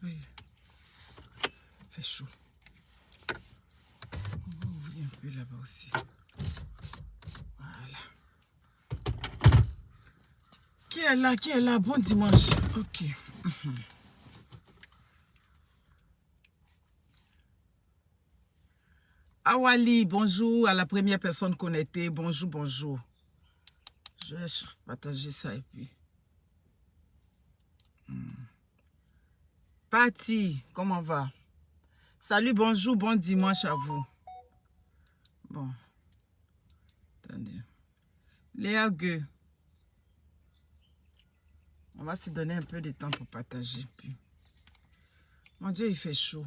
Il fait chaud. On va ouvrir un peu là-bas aussi. Voilà. Qui est là? Qui est là? Bon dimanche. Ok. Awali, bonjour à la première personne connectée. Bonjour, bonjour. Je vais partager ça et puis. Patty, comment va? Salut, bonjour, bon dimanche à vous. Bon. Attendez. Léa Gueux. On va se donner un peu de temps pour partager. Puis. Mon Dieu, il fait chaud.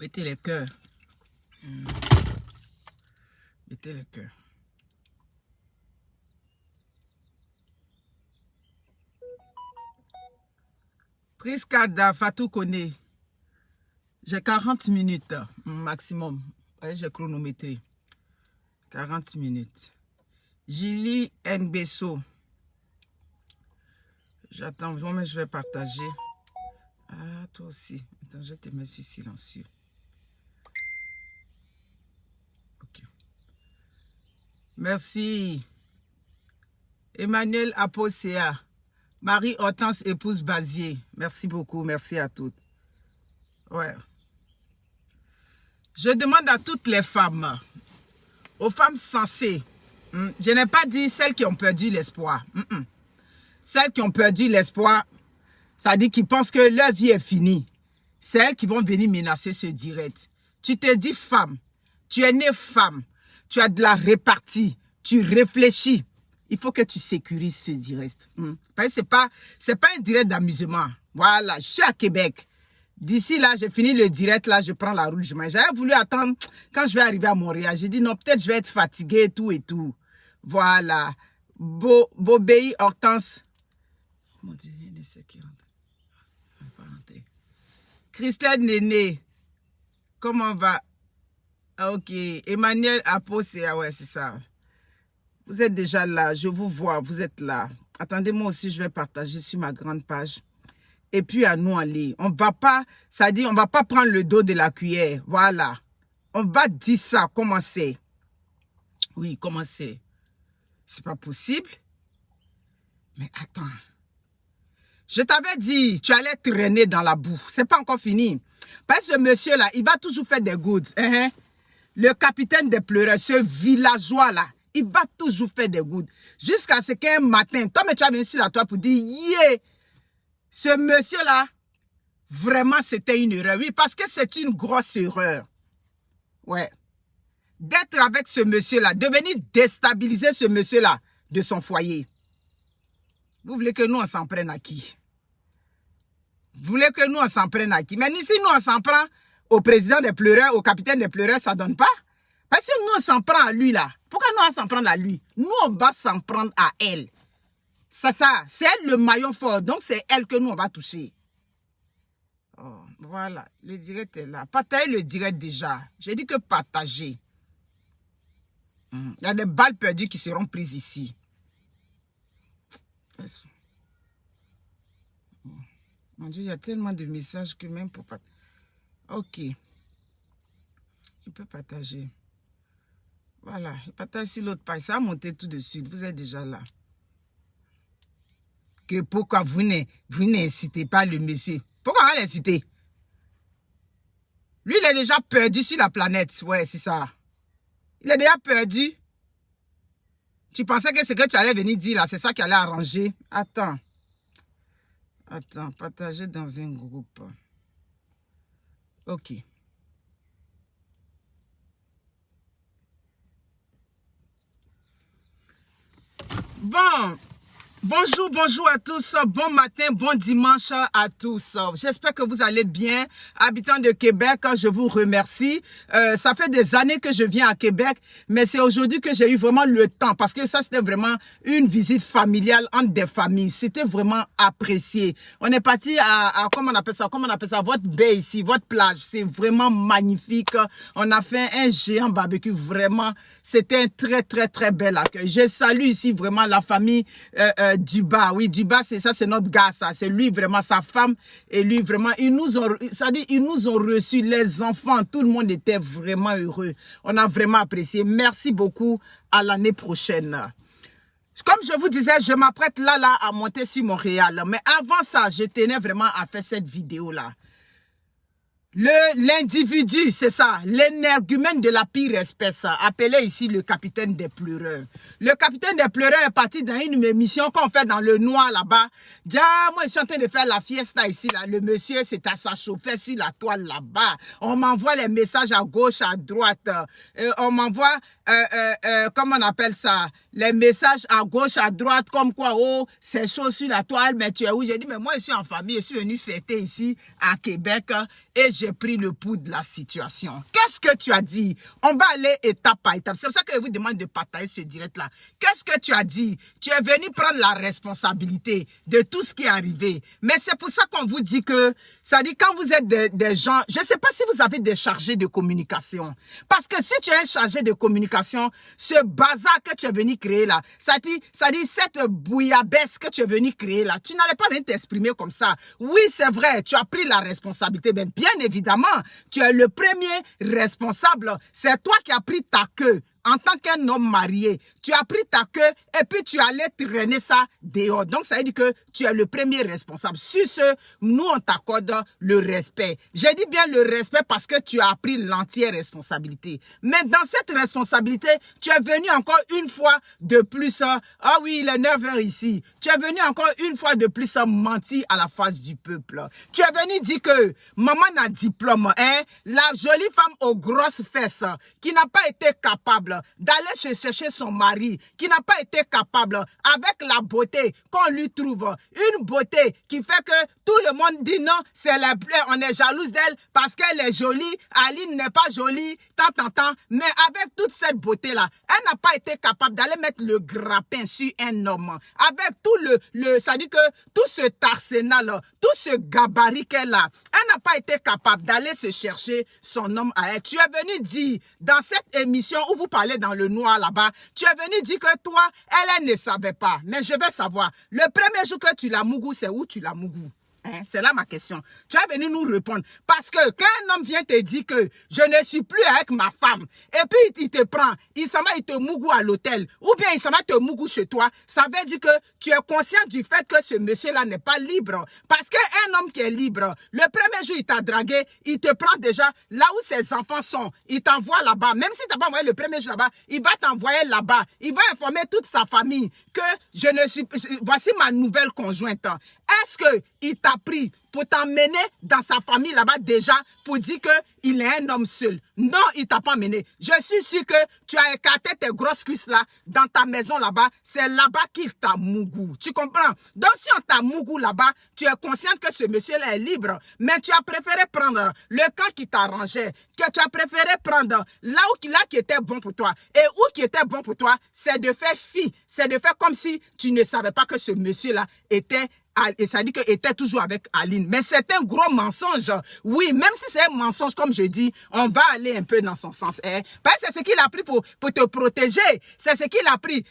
Mettez les cœurs. Mettez les cœurs. Priskada Fatou Kone. J'ai 40 minutes maximum. Ouais, j'ai chronométré. 40 minutes. Julie Nbesso. J'attends, moi je vais partager. Ah, toi aussi. Attends, je te mets sur silencieux. Ok. Merci. Emmanuel Aposea. Marie-Hortense, épouse Bazier. Merci beaucoup, merci à toutes. Ouais. Je demande à toutes les femmes, aux femmes sensées, je n'ai pas dit celles qui ont perdu l'espoir. Celles qui ont perdu l'espoir, ça dit qu'ils pensent que leur vie est finie. C'est elles qui vont venir menacer ce direct. Tu te dis femme, tu es née femme, tu as de la répartie, tu réfléchis. Il faut que tu sécurises ce direct. Parce que c'est pas un direct d'amusement. Voilà, je suis à Québec. D'ici là, j'ai fini le direct, là, je prends la route. J'avais voulu attendre quand je vais arriver à Montréal. J'ai dit non, peut-être je vais être fatiguée, tout et tout. Voilà. Bobéi, Hortense. Mon Dieu, il y a des qui rentrent. On va pas rentrer. Christelle Néné. Comment va? Ah, ok. Emmanuel Aposé. Ah ouais, c'est ça. Vous êtes déjà là. Je vous vois. Vous êtes là. Attendez-moi aussi, je vais partager sur ma grande page. Et puis à nous aller. On va pas, ça dit, on va pas prendre le dos de la cuillère. Voilà. On va dire ça. Comment c'est? Oui, comment c'est? C'est pas possible. Mais attends. Je t'avais dit, tu allais traîner dans la boue. C'est pas encore fini. Parce que ce monsieur-là, il va toujours faire des goods. Le capitaine des pleureurs, ce villageois-là, il va toujours faire des goods. Jusqu'à ce qu'un matin, toi, mais tu as venu sur la toile pour dire, yeah, ce monsieur-là, vraiment, c'était une erreur. Oui, parce que c'est une grosse erreur. Ouais. D'être avec ce monsieur-là, de venir déstabiliser ce monsieur-là de son foyer. Vous voulez que nous, on s'en prenne à qui? Vous voulez que nous, on s'en prenne à qui? Mais si nous, on s'en prend au président des pleureurs, au capitaine des pleureurs, ça ne donne pas. Parce que nous, on s'en prend à lui, là. Pourquoi nous, on s'en prend à lui? Nous, on va s'en prendre à elle. C'est ça. C'est elle le maillon fort. Donc, c'est elle que nous, on va toucher. Oh, voilà. Le direct est là. Partagez le direct déjà. J'ai dit que partager. Il y a des balles perdues qui seront prises ici. Mon Dieu, il y a tellement de messages que même pour partager. Ok. Il peut partager. Voilà. Il partage sur l'autre page. Ça a monté tout de suite. Vous êtes déjà là. Que pourquoi vous n'incitez pas le monsieur? Pourquoi on va l'inciter? Lui, il est déjà perdu sur la planète. Ouais, c'est ça. Il est déjà perdu. Tu pensais que ce que tu allais venir dire là, c'est ça qui allait arranger? Attends. Attends, partager dans un groupe. Ok. Bon. Bonjour, bonjour à tous, bon matin, bon dimanche à tous. J'espère que vous allez bien. Habitants de Québec, je vous remercie. Ça fait des années que je viens à Québec, mais c'est aujourd'hui que j'ai eu vraiment le temps parce que ça c'était vraiment une visite familiale entre des familles. C'était vraiment apprécié. On est parti à comment on appelle ça, votre baie ici, votre plage. C'est vraiment magnifique. On a fait un géant barbecue, vraiment. C'était un très bel accueil. Je salue ici vraiment la famille Duba. Oui, Duba, c'est ça, c'est notre gars, ça. C'est lui vraiment, sa femme et lui vraiment. Ils nous ont reçus, les enfants. Tout le monde était vraiment heureux. On a vraiment apprécié. Merci beaucoup. À l'année prochaine. Comme je vous disais, je m'apprête là à monter sur Montréal. Mais avant ça, je tenais vraiment à faire cette vidéo-là. L'individu, c'est ça, l'énergumène de la pire espèce, appelé ici le capitaine des pleureurs. Le capitaine des pleureurs est parti dans une émission qu'on fait dans le noir là-bas. Déjà, moi, je suis en train de faire la fiesta ici, là. Le monsieur, c'est à s'achauffer sur la toile là-bas. On m'envoie les messages à gauche, à droite. On m'envoie, comment on appelle ça? Les messages à gauche, à droite, comme quoi, oh, c'est chaud sur la toile, mais tu es où? J'ai dit, mais moi, je suis en famille, je suis venu fêter ici, à Québec, et j'ai pris le pouls de la situation. Qu'est-ce que tu as dit? On va aller étape par étape. C'est pour ça que je vous demande de partager ce direct-là. Qu'est-ce que tu as dit? Tu es venu prendre la responsabilité de tout ce qui est arrivé. Mais c'est pour ça qu'on vous dit que, ça dit, quand vous êtes des gens, je ne sais pas si vous avez des chargés de communication. Parce que si tu es un chargé de communication, ce bazar que tu es venu créer là, ça dit cette bouillabaisse que tu es venu créer là, tu n'allais pas venir t'exprimer comme ça. Oui, c'est vrai, tu as pris la responsabilité, mais bien évidemment, tu es le premier responsable. C'est toi qui as pris ta queue. En tant qu'un homme marié, tu as pris ta queue et puis tu allais traîner ça dehors. Donc, ça veut dire que tu es le premier responsable. Sur ce, nous, on t'accorde le respect. J'ai dit bien le respect parce que tu as pris l'entière responsabilité. Mais dans cette responsabilité, tu es venu encore une fois de plus. Ah oui, il est 9 heures ici. Tu es venu encore une fois de plus mentir à la face du peuple. Tu es venu dire que maman n'a diplôme. Hein? La jolie femme aux grosses fesses qui n'a pas été capable d'aller chercher son mari, qui n'a pas été capable, avec la beauté qu'on lui trouve, une beauté qui fait que tout le monde dit non, c'est la plaie, on est jalouse d'elle parce qu'elle est jolie, Aline n'est pas jolie, tant, mais avec toute cette beauté-là, elle n'a pas été capable d'aller mettre le grappin sur un homme, avec tout ça dit que tout cet arsenal, tout ce gabarit qu'elle a, elle n'a pas été capable d'aller se chercher son homme à elle. Tu es venu dire, dans cette émission où vous parlez dans le noir là-bas, tu es venu dire que toi, elle ne savait pas. Mais je veux savoir, le premier jour que tu l'as mougou, c'est où tu l'as mougou? Hein? C'est là ma question. Tu es venu nous répondre. Parce que quand un homme vient te dire que je ne suis plus avec ma femme, et puis il te prend, il s'en va, il te mougou à l'hôtel, ou bien il s'en va te mougou chez toi, ça veut dire que tu es conscient du fait que ce monsieur-là n'est pas libre. Parce qu'un homme qui est libre, le premier jour il t'a dragué, il te prend déjà là où ses enfants sont, il t'envoie là-bas. Même si tu n'as pas envoyé le premier jour là-bas, il va t'envoyer là-bas. Il va informer toute sa famille que je ne suis... Voici ma nouvelle conjointe. Est-ce qu'il t'a pris pour t'emmener dans sa famille là-bas déjà pour dire qu'il est un homme seul? Non, il t'a pas mené. Je suis sûr que tu as écarté tes grosses cuisses là dans ta maison là-bas. C'est là-bas qu'il t'a mougou. Tu comprends? Donc si on t'a mougou là-bas, tu es consciente que ce monsieur-là est libre. Mais tu as préféré prendre le camp qui t'arrangeait. Que tu as préféré prendre là qui était bon pour toi. Et où qui était bon pour toi, c'est de faire fi. C'est de faire comme si tu ne savais pas que ce monsieur-là était... Et ça dit qu'il était toujours avec Aline. Mais c'est un gros mensonge. Oui, même si c'est un mensonge, comme je dis, on va aller un peu dans son sens. Hein? Parce que c'est ce qu'il a pris pour te protéger. C'est ce qu'il a pris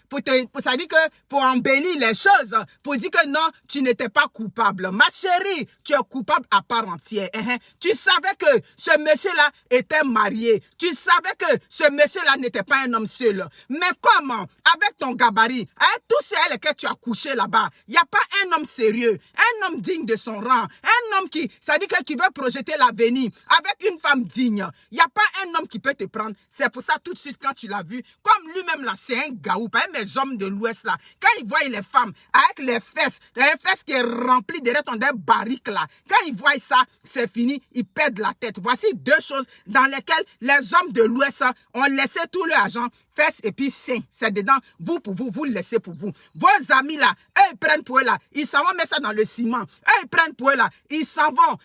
ça dit que pour embellir les choses. Pour dire que non, tu n'étais pas coupable. Ma chérie, tu es coupable à part entière. Hein? Tu savais que ce monsieur-là était marié. Tu savais que ce monsieur-là n'était pas un homme seul. Mais comment? Avec ton gabarit, avec tous ceux que tu as couché là-bas, il n'y a pas un homme sérieux. Un homme digne de son rang, un homme qui veut projeter l'avenir avec une femme digne. Il n'y a pas un homme qui peut te prendre. C'est pour ça tout de suite quand tu l'as vu, comme L'homme lui-même là, c'est un gaou. Pas mes hommes de l'Ouest là. Quand ils voient les femmes avec les fesses qui est rempli derrière ton des barriques là. Quand ils voient ça, c'est fini, ils perdent la tête. Voici deux choses dans lesquelles les hommes de l'Ouest ont laissé tout leur argent, fesses et puis seins. C'est dedans, vous pour vous, vous le laissez pour vous. Vos amis là, eux ils prennent pour eux là, ils s'en vont mettre ça dans le ciment. Eux ils prennent pour eux là, ils s'en vont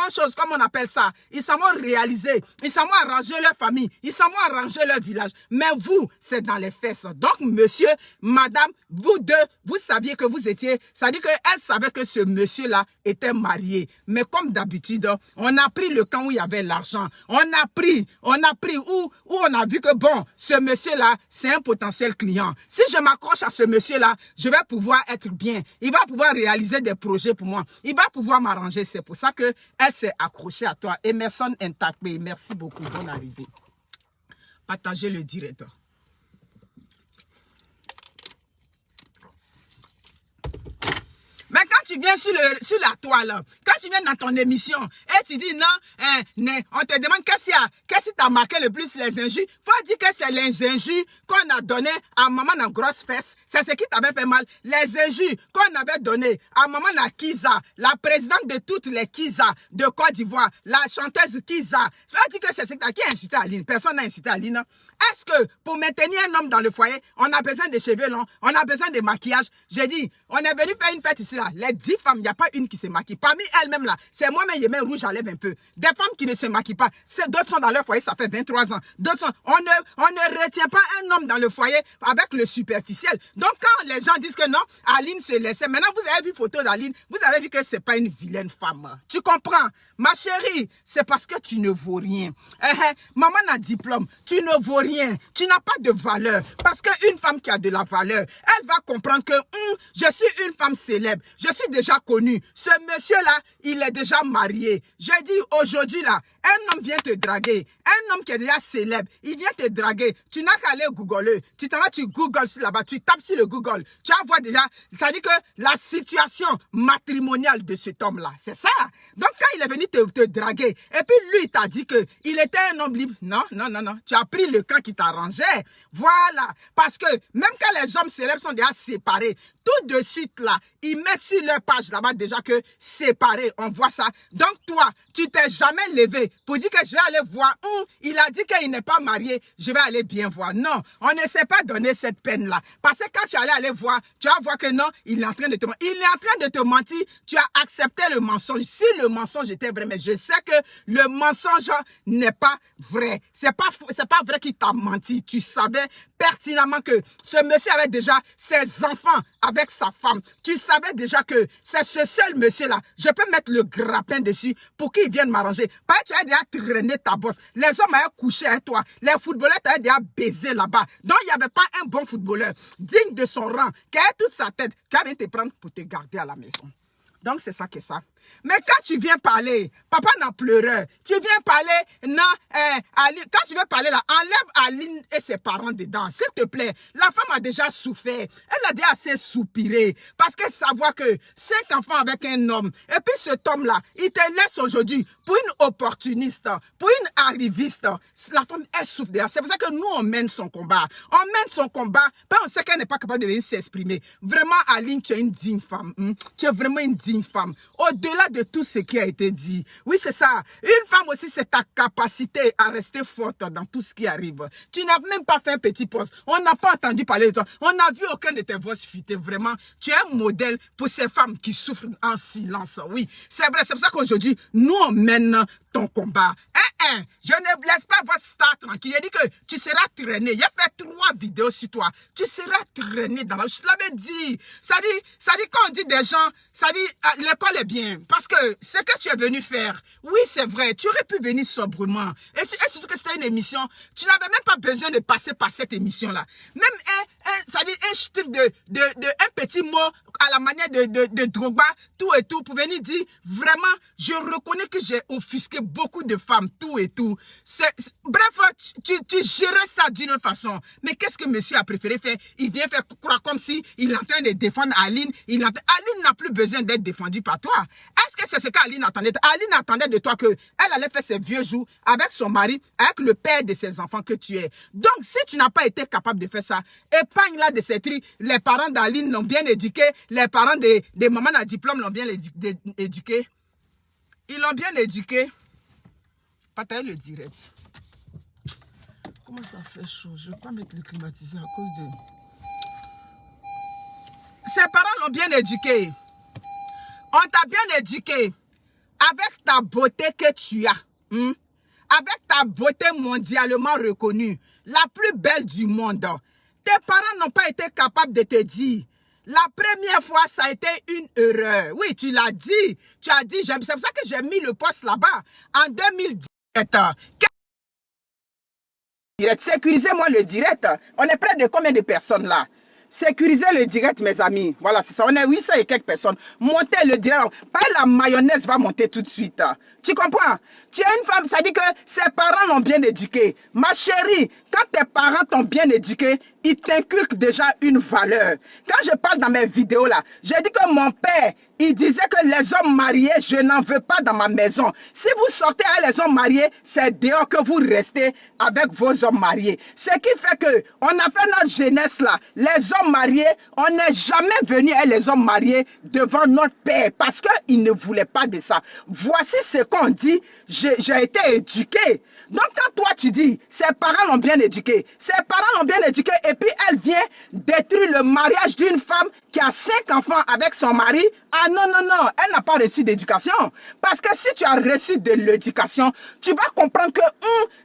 chose comme on appelle ça. Ils s'en vont réaliser, ils s'en vont arranger leur famille, ils s'en vont arranger leur village. Mais vous, c'est dans les fesses. Donc monsieur, madame, vous deux, vous saviez que vous étiez, ça dit qu'elle savait que ce monsieur là était marié. Mais comme d'habitude, on a pris le camp où il y avait l'argent. On a pris où on a vu que bon, ce monsieur là, c'est un potentiel client. Si je m'accroche à ce monsieur là, je vais pouvoir être bien. Il va pouvoir réaliser des projets pour moi. Il va pouvoir m'arranger. C'est pour ça que elle s'est accrochée à toi. Emerson Ntakpe, merci beaucoup. Bonne arrivée. Partagez le direct. Mais quand tu viens sur la toile, quand tu viens dans ton émission et tu dis non, on te demande qu'est-ce qui t'a marqué le plus les injures, faut dire que c'est les injures qu'on a données à maman dans grosse fesse. C'est ce qui t'avait fait mal. Les injures qu'on avait données à maman dans Kiza, la présidente de toutes les Kiza de Côte d'Ivoire, la chanteuse Kiza. Faut dire que c'est ce qui a incité Aline. Personne n'a incité Aline. Est-ce que pour maintenir un homme dans le foyer, on a besoin de cheveux longs, on a besoin de maquillage? J'ai dit, on est venu faire une fête ici là. Les 10 femmes, il n'y a pas une qui se maquille. Parmi elles-mêmes là, c'est moi-même, je mets rouge à lèvres un peu. Des femmes qui ne se maquillent pas. D'autres sont dans leur foyer, ça fait 23 ans. D'autres sont, on ne retient pas un homme dans le foyer avec le superficiel. Donc quand les gens disent que non, Aline se laissait. Maintenant, vous avez vu photo d'Aline, vous avez vu que c'est pas une vilaine femme. Tu comprends? Ma chérie, c'est parce que tu ne vaux rien. Maman a diplôme, tu ne vaux rien. Tu n'as pas de valeur. Parce qu'une femme qui a de la valeur, elle va comprendre que je suis une femme célèbre. Je suis déjà connue. Ce monsieur-là, il est déjà marié. Je dis aujourd'hui là, un homme vient te draguer. Un homme qui est déjà célèbre, il vient te draguer. Tu n'as qu'à aller googler. Tu t'en vas, tu googles là-bas, tu tapes sur le Google. Tu vas voir déjà, ça dit que la situation matrimoniale de cet homme-là, c'est ça. Donc quand il est venu te draguer, et puis lui, il t'a dit que il était un homme libre. Non. Tu as pris le camp qui t'arrangeait. Voilà. Parce que même quand les hommes célèbres sont déjà séparés, tout de suite là, ils mettent sur leur page là-bas déjà que séparés, on voit ça. Donc toi, tu t'es jamais levé pour dire que je vais aller voir il a dit qu'il n'est pas marié, je vais aller bien voir. Non, on ne s'est pas donné cette peine-là. Parce que quand tu allais aller voir, tu vas voir que non, il est en train de te mentir. Il est en train de te mentir, tu as accepté le mensonge. Si le mensonge était vrai, mais je sais que le mensonge n'est pas vrai. C'est pas vrai qu'il t'a menti. Tu savais pertinemment que ce monsieur avait déjà ses enfants avec sa femme. Tu savais déjà que c'est ce seul monsieur-là. Je peux mettre le grappin dessus pour qu'il vienne m'arranger. Parce que tu as déjà traîné ta bosse. Les hommes avaient couché avec toi. Les footballeurs t'avaient déjà baisé là-bas. Donc, il n'y avait pas un bon footballeur digne de son rang qui avait toute sa tête, qui vient te prendre pour te garder à la maison. Donc, c'est ça que ça. Mais quand tu viens parler, papa n'a pleuré. Tu viens parler, non, Aline, quand tu veux parler là, enlève Aline et ses parents dedans. S'il te plaît, la femme a déjà souffert. Elle a déjà assez soupiré. Parce qu'elle savoir que 5 enfants avec un homme. Et puis cet homme-là, il te laisse aujourd'hui pour une opportuniste, pour une arriviste. La femme, elle souffre déjà. C'est pour ça que nous, on mène son combat. On mène son combat, parce qu'on sait qu'elle n'est pas capable de venir s'exprimer. Vraiment, Aline, tu es une digne femme. Tu es vraiment une digne femme. Au-delà de tout ce qui a été dit. Oui, c'est ça. Une femme aussi, c'est ta capacité à rester forte dans tout ce qui arrive. Tu n'as même pas fait un petit poste. On n'a pas entendu parler de toi. On n'a vu aucun de tes voix fuiter. Vraiment, tu es un modèle pour ces femmes qui souffrent en silence. Oui, c'est vrai. C'est pour ça qu'aujourd'hui, nous, on mène ton combat. Je ne laisse pas votre star tranquille. Il a dit que tu seras traîné. Il a fait 3 vidéos sur toi. Tu seras traîné dans la... Je l'avais dit. Ça dit quand on dit des gens, ça dit l'école est bien. Parce que ce que tu es venu faire, oui, c'est vrai. Tu aurais pu venir sobrement. Et surtout que c'était une émission. Tu n'avais même pas besoin de passer par cette émission-là. Même ça dit un style un petit mot à la manière de Drogba, tout et tout, pour venir dire, vraiment, je reconnais que j'ai offusqué beaucoup de femmes, tout et tout. Bref, tu gérais ça d'une autre façon. Mais qu'est-ce que monsieur a préféré faire? Il vient faire croire comme si il est en train de défendre Aline. Aline n'a plus besoin d'être défendue par toi. Est-ce que c'est ce qu'Aline attendait. Aline attendait de toi qu'elle allait faire ses vieux jours avec son mari, avec le père de ses enfants que tu es. Donc, si tu n'as pas été capable de faire ça, épargne-la de ces trucs. Les parents d'Aline l'ont bien éduqué, les parents de maman à diplôme l'ont bien éduqué. Ils l'ont bien éduqué. Partage le direct. Comment ça fait chaud? Je ne vais pas mettre le climatiseur à cause de... Ses parents l'ont bien éduqué. On t'a bien éduqué avec ta beauté que tu as. Avec ta beauté mondialement reconnue. La plus belle du monde. Tes parents n'ont pas été capables de te dire. La première fois, ça a été une erreur. Oui, tu l'as dit. Tu as dit, c'est pour ça que j'ai mis le poste là-bas. En 2017. Sécurisez-moi le direct. On est près de combien de personnes là? Sécurisez le direct, mes amis. Voilà, c'est ça. On est 800 et quelques personnes. Montez le direct. Pas la mayonnaise va monter tout de suite. Tu comprends? Tu es une femme, ça dit que ses parents l'ont bien éduquée. Ma chérie, quand tes parents t'ont bien éduquée, ils t'inculquent déjà une valeur. Quand je parle dans mes vidéos là, j'ai dit que mon père, il disait que les hommes mariés, je n'en veux pas dans ma maison. Si vous sortez avec les hommes mariés, c'est dehors que vous restez avec vos hommes mariés. Ce qui fait que on a fait notre jeunesse là. Les hommes mariés, on n'est jamais venu avec les hommes mariés devant notre père parce qu'il ne voulait pas de ça. Voici ce qu'on dit, j'ai été éduqué. Donc quand toi tu dis, ses parents l'ont bien éduqué, ses parents l'ont bien éduqué et puis elle vient détruire le mariage d'une femme qui a 5 enfants avec son mari. Ah non, non, non, elle n'a pas reçu d'éducation. Parce que si tu as reçu de l'éducation, tu vas comprendre que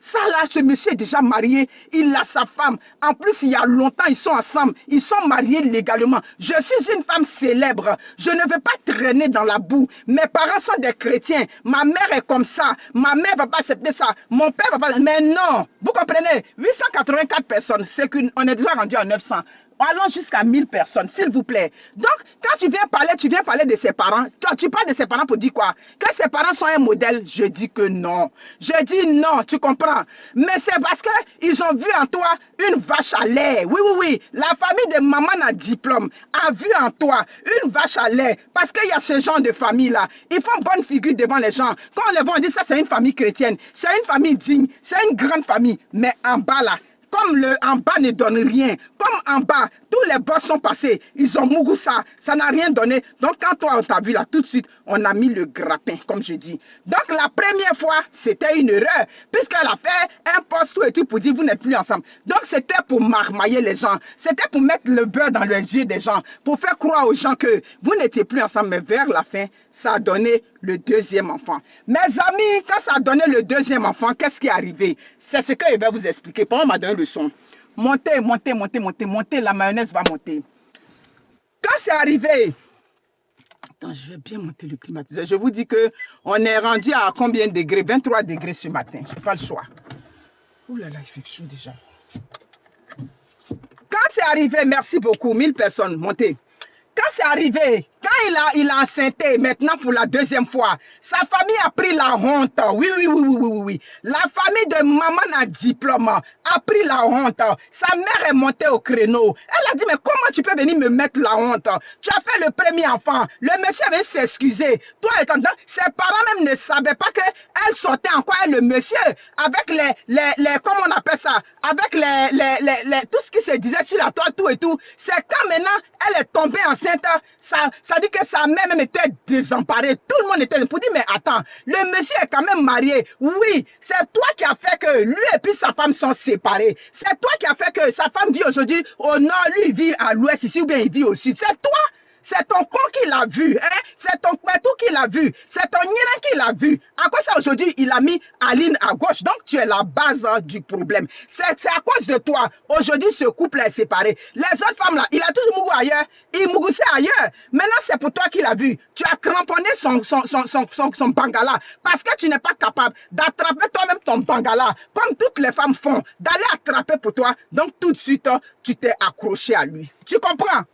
ça là, ce monsieur est déjà marié, il a sa femme. En plus, il y a longtemps, ils sont ensemble, ils sont mariés légalement. Je suis une femme célèbre, je ne veux pas traîner dans la boue. Mes parents sont des chrétiens, ma mère est comme ça, ma mère ne va pas accepter ça, mon père va pas... Mais non, vous comprenez, 884 personnes, c'est qu'on est déjà rendu à 900. Allons jusqu'à 1000 personnes, s'il vous plaît. Donc, quand tu viens parler de ses parents. Quand tu parles de ses parents pour dire quoi? Que ses parents sont un modèle, je dis que non. Je dis non, tu comprends? Mais c'est parce qu'ils ont vu en toi une vache à lait. Oui, oui, oui. La famille de maman à diplôme a vu en toi une vache à lait. Parce qu'il y a ce genre de famille-là. Ils font bonne figure devant les gens. Quand on les voit, on dit ça, c'est une famille chrétienne. C'est une famille digne. C'est une grande famille. Mais en bas là, comme le en bas ne donne rien, comme en bas, tous les boss sont passés, ils ont mougou ça n'a rien donné. Donc quand toi on t'a vu là, tout de suite, on a mis le grappin, comme je dis. Donc la première fois, c'était une erreur, puisqu'elle a fait un post tout et tout pour dire vous n'êtes plus ensemble. Donc c'était pour marmailler les gens, c'était pour mettre le beurre dans les yeux des gens, pour faire croire aux gens que vous n'étiez plus ensemble, mais vers la fin, ça a donné le deuxième enfant. Mes amis, quand ça a donné le deuxième enfant, qu'est-ce qui est arrivé? C'est ce que je vais vous expliquer. Pendant m'a donné le son. Montez, montez, montez, montez, montez, la mayonnaise va monter. Quand c'est arrivé, attends, je vais bien monter le climatiseur. Je vous dis que on est rendu à combien de degrés? 23 degrés ce matin. Je n'ai pas le choix. Ouh là là, il fait chaud déjà. Quand c'est arrivé, merci beaucoup, 1000 personnes, montez. Quand c'est arrivé, quand il a enceinté maintenant pour la deuxième fois, sa famille a pris la honte. Oui, oui, oui, oui, oui, oui. La famille de maman à diplôme a pris la honte. Sa mère est montée au créneau. Elle a dit, mais comment tu peux venir me mettre la honte? Tu as fait le premier enfant. Le monsieur avait s'excuser. Toi, étant donné, ses parents même ne savaient pas qu'elle sortait en quoi le monsieur avec les comment on appelle ça? Avec tout ce qui se disait sur la toile, tout et tout. C'est quand maintenant, elle est tombée enceinte. Ça dit que sa mère même était désemparée. Tout le monde était pour dire, mais attends, le monsieur est quand même marié. Oui, c'est toi qui as fait que lui et puis sa femme sont séparés. C'est toi qui as fait que sa femme vit aujourd'hui au nord, lui il vit à l'ouest ici ou bien il vit au sud. C'est toi. C'est ton con qui l'a vu, hein? C'est ton pétou qui l'a vu, c'est ton nien qui l'a vu. À cause ça aujourd'hui, il a mis Aline à gauche, donc tu es la base du problème. C'est à cause de toi. Aujourd'hui, ce couple est séparé. Les autres femmes là, il a toujours mouru ailleurs, il mourissait ailleurs. Maintenant, c'est pour toi qu'il a vu. Tu as cramponné son bangala parce que tu n'es pas capable d'attraper toi-même ton bangala, comme toutes les femmes font, d'aller attraper pour toi. Donc tout de suite, tu t'es accroché à lui. Tu comprends?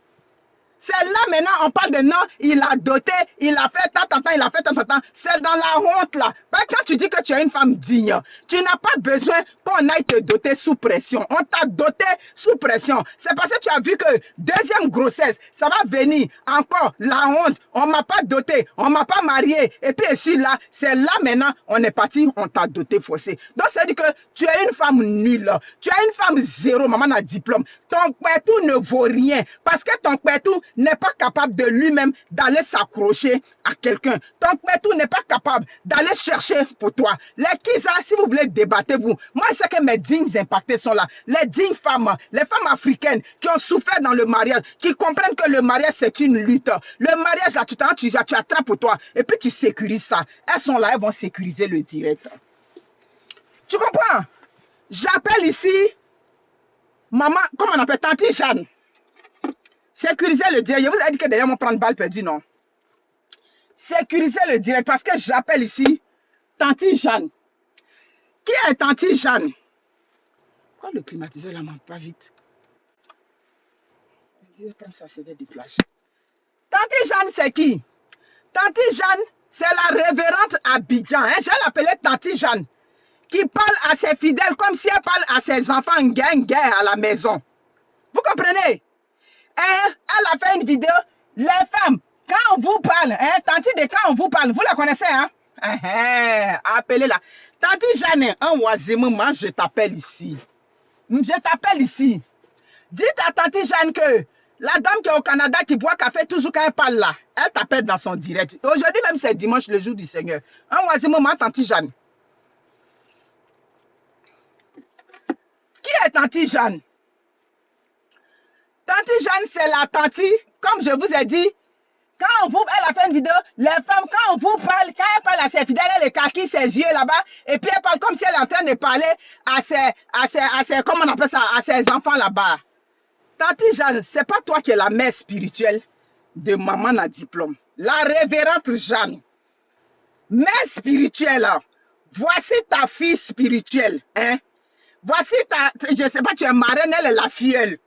C'est là maintenant, on parle de non, il a doté, il a fait tant, il a fait tant. C'est dans la honte là. Parce que quand tu dis que tu es une femme digne, tu n'as pas besoin qu'on aille te doter sous pression. On t'a doté sous pression. C'est parce que tu as vu que deuxième grossesse, ça va venir encore la honte. On m'a pas doté, on m'a pas marié. Et puis ici là, c'est là maintenant, on est parti, on t'a doté forcé. Donc ça veut dire que tu es une femme nulle. Tu es une femme zéro, maman a diplôme. Ton pétou ne vaut rien. Parce que ton pétou n'est pas capable de lui-même d'aller s'accrocher à quelqu'un. Ton pétou n'est pas capable d'aller chercher pour toi. Les Kisa, si vous voulez débattez-vous. Moi, je sais que mes dignes impactés sont là. Les dignes femmes, les femmes africaines qui ont souffert dans le mariage, qui comprennent que le mariage, c'est une lutte. Le mariage, là, tu attrapes pour toi et puis tu sécurises ça. Elles sont là, elles vont sécuriser le direct. Tu comprends? J'appelle ici maman, comment on appelle, Tante Jeanne. Sécuriser le direct. Je vous ai dit que d'ailleurs, on prend balle perdue, non? Sécuriser le direct parce que j'appelle ici Tante Jeanne. Qui est Tante Jeanne? Pourquoi le climatiseur là monte pas vite? Je prends sa CV de plage. Tante Jeanne, c'est qui? Tante Jeanne, c'est la révérende Abidjan. Hein? Je l'appelais Tante Jeanne. Qui parle à ses fidèles comme si elle parle à ses enfants gang à la maison. Vous comprenez? Hein? Elle a fait une vidéo. Les femmes, quand on vous parle, hein, Tante de quand on vous parle, vous la connaissez, hein? Appelez-la. Tante Jeanne, un oiseau, moi je t'appelle ici. Je t'appelle ici. Dites à Tante Jeanne que la dame qui est au Canada qui boit café toujours quand elle parle là, elle t'appelle dans son direct. Aujourd'hui même c'est dimanche, le jour du Seigneur. Un oiseau, moi, Tante Jeanne. Qui est Tante Jeanne? Tante Jeanne, c'est la tante, comme je vous ai dit, quand elle a fait une vidéo, les femmes, quand on vous parle, quand elle parle à ses fidèles, elle écarquille ses yeux là-bas, et puis elle parle comme si elle est en train de parler à ses comment on appelle ça, à ses enfants là-bas. Tante Jeanne, c'est pas toi qui es la mère spirituelle de maman à diplôme. La révérende Jeanne, mère spirituelle, voici ta fille spirituelle, hein. Voici je sais pas, tu es marraine, elle est la filleule.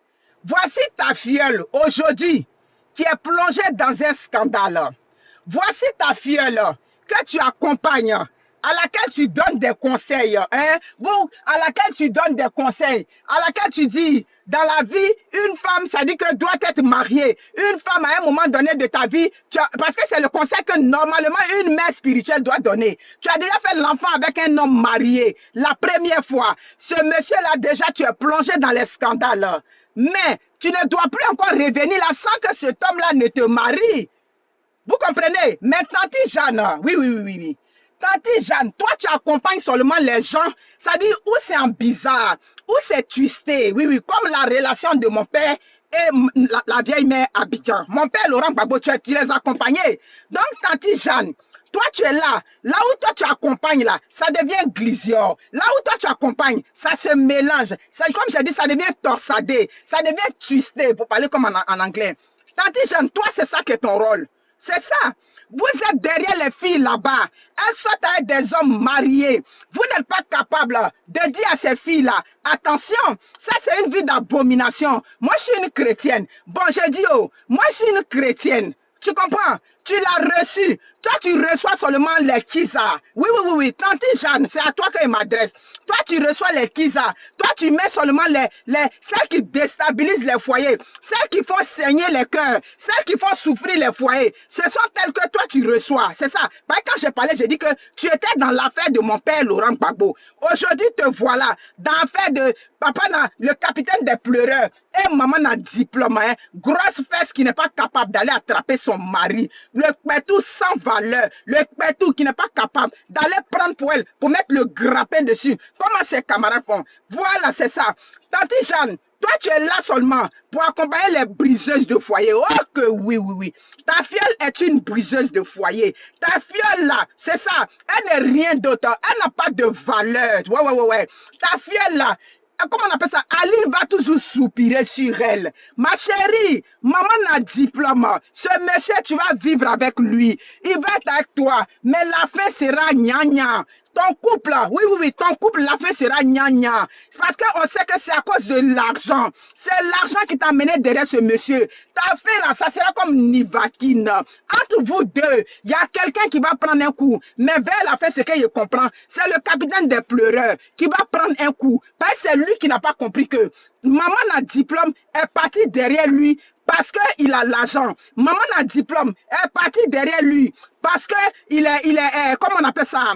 Voici ta filleule aujourd'hui qui est plongée dans un scandale. Voici ta filleule que tu accompagnes, à laquelle tu donnes des conseils, hein? À laquelle tu donnes des conseils, à laquelle tu dis, dans la vie, une femme, ça dit que doit être mariée. Une femme, à un moment donné de ta vie, parce que c'est le conseil que normalement une mère spirituelle doit donner. Tu as déjà fait l'enfant avec un homme marié, la première fois. Ce monsieur-là, déjà, tu es plongé dans les scandales. Mais tu ne dois plus encore revenir là sans que cet homme-là ne te marie. Vous comprenez? Mais Tante Jeanne, oui. Tante Jeanne, toi tu accompagnes seulement les gens, ça dit où c'est en bizarre, où c'est twisté, oui, comme la relation de mon père et la vieille mère Abidjan. Mon père Laurent Gbagbo, tu les accompagnais. Donc Tante Jeanne, toi tu es là où toi tu accompagnes là, ça devient glisior. Là où toi tu accompagnes, ça se mélange. Ça, comme j'ai dit, ça devient torsadé, ça devient twisté, pour parler comme en anglais. Tante Jeanne, toi c'est ça qui est ton rôle. C'est ça. Vous êtes derrière les filles là-bas. Elles sont avec des hommes mariés. Vous n'êtes pas capable de dire à ces filles-là, attention, ça c'est une vie d'abomination. Moi je suis une chrétienne. Bon, je dis, moi je suis une chrétienne. Tu comprends? Tu l'as reçu. Toi, tu reçois seulement les kisa. Oui. Tante Jeanne, c'est à toi que je m'adresse. Toi, tu reçois les kisa. Toi, tu mets seulement celles qui déstabilisent les foyers. Celles qui font saigner les cœurs. Celles qui font souffrir les foyers. Ce sont telles que toi, tu reçois. C'est ça. Quand je parlais, j'ai dit que tu étais dans l'affaire de mon père, Laurent Gbagbo. Aujourd'hui, te voilà dans l'affaire de papa, le capitaine des pleureurs. Et maman a diplôme. Hein, grosse fesse qui n'est pas capable d'aller attraper son mari. Le pétou sans valeur, le pétou qui n'est pas capable d'aller prendre pour elle, pour mettre le grappin dessus, comment ses camarades font. Voilà, c'est ça. Tante Jeanne, toi tu es là seulement pour accompagner les briseuses de foyer. Oh que oui. Ta filleule est une briseuse de foyer. Ta filleule là, c'est ça. Elle n'est rien d'autre. Elle n'a pas de valeur. Ouais. Ta filleule là, comment on appelle ça? Aline va toujours soupirer sur elle. Ma chérie, maman a diplôme. Ce monsieur, tu vas vivre avec lui. Il va être avec toi. Mais la fin sera gna-gna. Ton couple, oui, ton couple, la fin sera gna-gna. C'est parce qu'on sait que c'est à cause de l'argent. C'est l'argent qui t'a mené derrière ce monsieur. Ta affaire, ça sera comme Nivakine. Entre vous deux, il y a quelqu'un qui va prendre un coup. Mais vers la fin, c'est qu'il comprend. C'est le capitaine des pleureurs qui va prendre un coup. Parce que c'est lui qui n'a pas compris que maman n'a diplôme, est partie derrière lui parce qu'il a l'argent. Maman n'a diplôme, est partie derrière lui parce qu'il est, comment on appelle ça?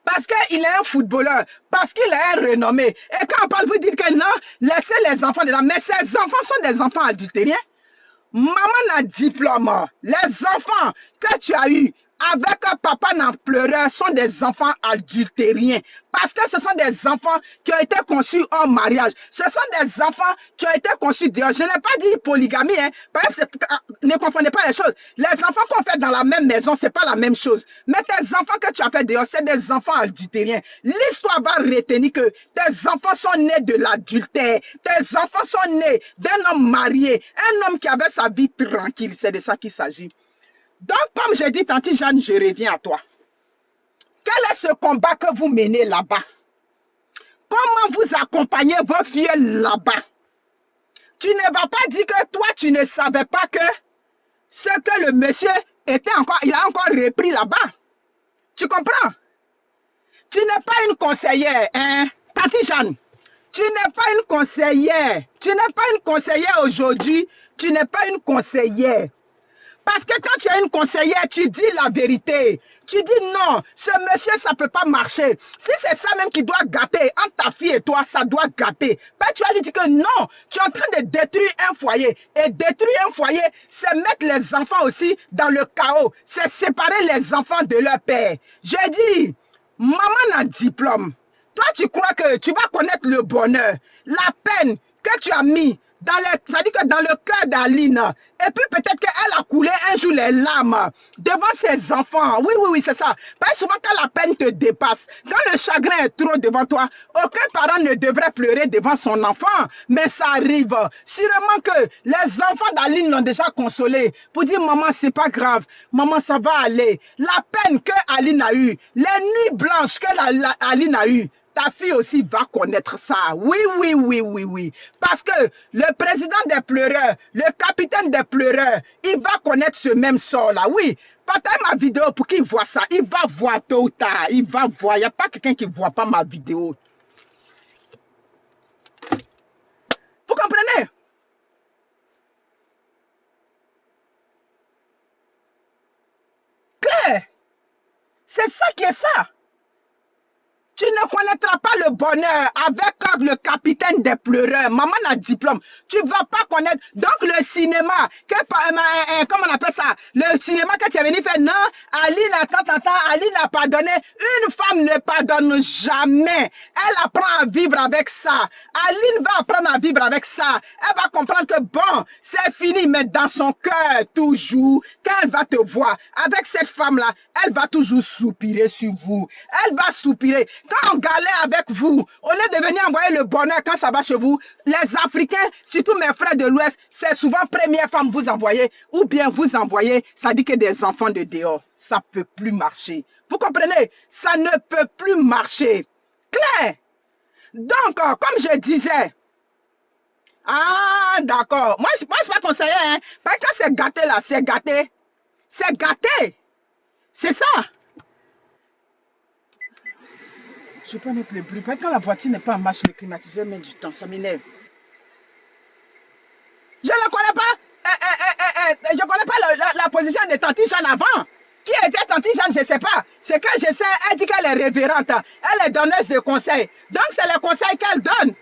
Parce qu'il est un footballeur, parce qu'il est un renommé. Et quand on parle, vous dites que non, laissez les enfants dedans. Mais ces enfants sont des enfants adultériens. Maman n'a diplôme. Les enfants que tu as eus avec un papa n'en pleureur sont des enfants adultériens. Parce que ce sont des enfants qui ont été conçus en mariage. Ce sont des enfants qui ont été conçus dehors. Je n'ai pas dit polygamie. Hein. Par exemple, ne comprenez pas les choses. Les enfants qu'on fait dans la même maison, ce n'est pas la même chose. Mais tes enfants que tu as fait dehors, c'est des enfants adultériens. L'histoire va retenir que tes enfants sont nés de l'adultère. Tes enfants sont nés d'un homme marié. Un homme qui avait sa vie tranquille. C'est de ça qu'il s'agit. Donc, comme je dis, Tante Jeanne, je reviens à toi. Quel est ce combat que vous menez là-bas? Comment vous accompagnez vos filles là-bas? Tu ne vas pas dire que toi, tu ne savais pas que ce que le monsieur était encore, il a encore repris là-bas. Tu comprends? Tu n'es pas une conseillère, hein? Tante Jeanne, tu n'es pas une conseillère. Tu n'es pas une conseillère aujourd'hui. Tu n'es pas une conseillère. Parce que quand tu es une conseillère, tu dis la vérité. Tu dis non, ce monsieur, ça ne peut pas marcher. Si c'est ça même qui doit gâter, entre ta fille et toi, ça doit gâter. Ben, tu vas lui dire que non, tu es en train de détruire un foyer. Et détruire un foyer, c'est mettre les enfants aussi dans le chaos. C'est séparer les enfants de leur père. J'ai dit, maman a diplôme. Toi, tu crois que tu vas connaître le bonheur, la peine que tu as mis. C'est-à-dire que dans le cœur d'Aline, et puis peut-être qu'elle a coulé un jour les larmes devant ses enfants. Oui, c'est ça. Parce que souvent, quand la peine te dépasse, quand le chagrin est trop devant toi, aucun parent ne devrait pleurer devant son enfant. Mais ça arrive. Sûrement que les enfants d'Aline l'ont déjà consolé pour dire, maman, c'est pas grave. Maman, ça va aller. La peine que Aline a eue, les nuits blanches que Aline a eues, ta fille aussi va connaître ça. Oui. Parce que le président des pleureurs, le capitaine des pleureurs, il va connaître ce même sort-là. Oui, partage ma vidéo pour qu'il voit ça. Il va voir tôt ou tard. Il va voir. Il n'y a pas quelqu'un qui ne voit pas ma vidéo. Vous comprenez? Claire, c'est ça qui est ça. Tu ne connaîtras pas le bonheur avec le capitaine des pleureurs. Maman a diplôme. Tu ne vas pas connaître. Donc, le cinéma, comment on appelle ça? Le cinéma que tu es venu faire, non, Aline Aline a pardonné. Une femme ne pardonne jamais. Elle apprend à vivre avec ça. Aline va apprendre à vivre avec ça. Elle va comprendre que bon, c'est fini, mais dans son cœur, toujours, quand elle va te voir, avec cette femme-là, elle va toujours soupirer sur vous. Elle va soupirer. Quand on galère avec vous, au lieu de venir envoyer le bonheur quand ça va chez vous, les Africains, surtout mes frères de l'Ouest, c'est souvent première femme vous envoyez, ou bien vous envoyez, ça dit que des enfants de dehors. Ça ne peut plus marcher. Vous comprenez? Ça ne peut plus marcher. Claire? Donc, comme je disais, ah, d'accord. Moi, je ne suis pas conseiller, hein. Parce que quand c'est gâté, là, c'est gâté. C'est gâté. C'est ça. Je ne vais pas mettre le bruit. Quand la voiture n'est pas en marche, le climatiseur met du temps. Ça m'énerve. Je ne connais pas. Je ne connais pas la position de Tante Jeanne avant. Qui était Tante Jeanne, je ne sais pas. C'est que je sais, elle dit qu'elle est révérente. Elle est donneuse de conseils. Donc, c'est les conseils qu'elle donne.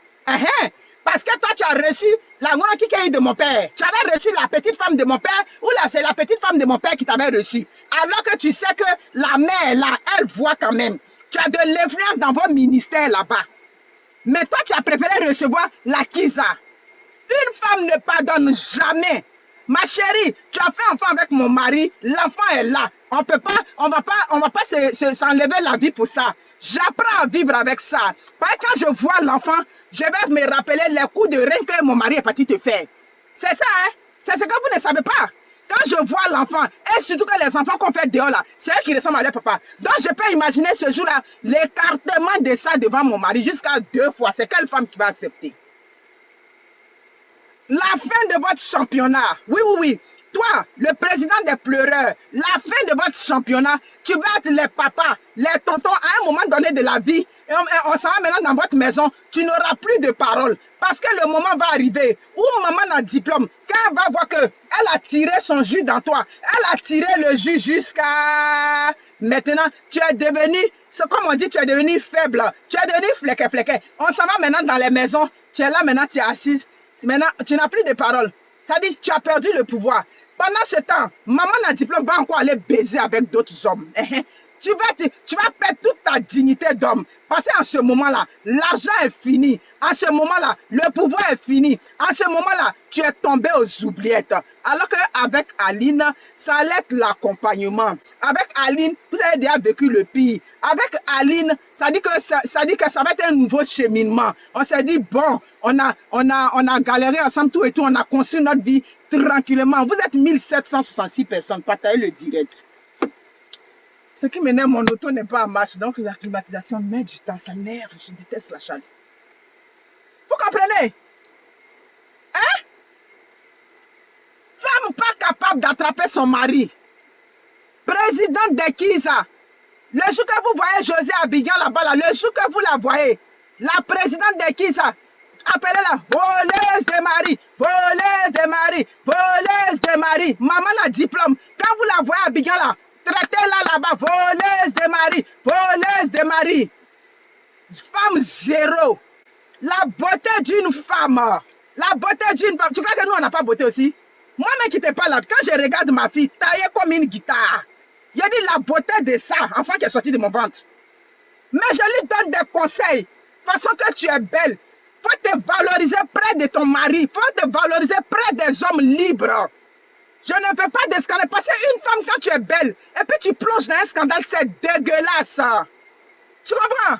Parce que toi, tu as reçu la mouna qui est de mon père. Tu avais reçu la petite femme de mon père, ou là, c'est la petite femme de mon père qui t'avait reçu. Alors que tu sais que la mère, là, elle voit quand même. Tu as de l'influence dans vos ministères là-bas. Mais toi, tu as préféré recevoir la Kiza. Une femme ne pardonne jamais. Ma chérie, tu as fait enfant avec mon mari. L'enfant est là. On va pas s'enlever la vie pour ça. J'apprends à vivre avec ça. Parce que quand je vois l'enfant, je vais me rappeler les coups de rein que mon mari est parti te faire. C'est ça, hein? C'est ce que vous ne savez pas. Quand je vois l'enfant, et surtout que les enfants qu'on fait dehors là, c'est eux qui ressemblent à leur papa. Donc je peux imaginer ce jour-là, l'écartement de ça devant mon mari jusqu'à 2 fois. C'est quelle femme qui va accepter? La fin de votre championnat, oui, oui, oui. Toi, le président des pleureurs, la fin de votre championnat, tu vas être les papas, les tontons à un moment donné de la vie. Et on s'en va maintenant dans votre maison, tu n'auras plus de parole. Parce que le moment va arriver où maman a diplôme, quand elle va voir qu'elle a tiré son jus dans toi, elle a tiré le jus jusqu'à maintenant, tu es devenu, c'est comme on dit, tu es devenu faible, tu es devenu flequet. On s'en va maintenant dans les maisons, tu es là maintenant, tu es assise, maintenant tu n'as plus de parole. Ça dit, tu as perdu le pouvoir. Pendant ce temps, maman a diplôme va encore aller baiser avec d'autres hommes. Tu vas perdre toute ta dignité d'homme. Parce qu'en ce moment-là, l'argent est fini. En ce moment-là, le pouvoir est fini. En ce moment-là, tu es tombé aux oubliettes. Alors qu'avec Aline, ça allait être l'accompagnement. Avec Aline, vous avez déjà vécu le pire. Avec Aline, ça dit que ça va être un nouveau cheminement. On s'est dit, bon, on a galéré ensemble tout et tout. On a construit notre vie tranquillement. Vous êtes 1766 personnes. Partagez le direct. Ce qui m'énerve, mon auto n'est pas en marche, donc la climatisation met du temps, ça m'énerve, je déteste la chaleur. Vous comprenez? Hein? Femme pas capable d'attraper son mari. Présidente de Kiza. Le jour que vous voyez José Abidjan là-bas, là, le jour que vous la voyez, la présidente de Kiza, appelez-la voleuse de mari, voleuse de mari, voleuse de mari. Maman a diplôme. Quand vous la voyez à Abidjan là, traitez-la là-bas, voleuse de mari, voleuse de mari. Femme zéro. La beauté d'une femme. La beauté d'une femme. Tu crois que nous, on n'a pas beauté aussi? Moi, ne quittez pas là. Quand je regarde ma fille taillée comme une guitare, j'ai dit la beauté de ça, enfant qui est sorti de mon ventre. Mais je lui donne des conseils. Façon que tu es belle. Faut te valoriser près de ton mari. Faut te valoriser près des hommes libres. Je ne veux pas de scandale. Parce qu'une femme, quand tu es belle, et puis tu plonges dans un scandale, c'est dégueulasse. Tu comprends?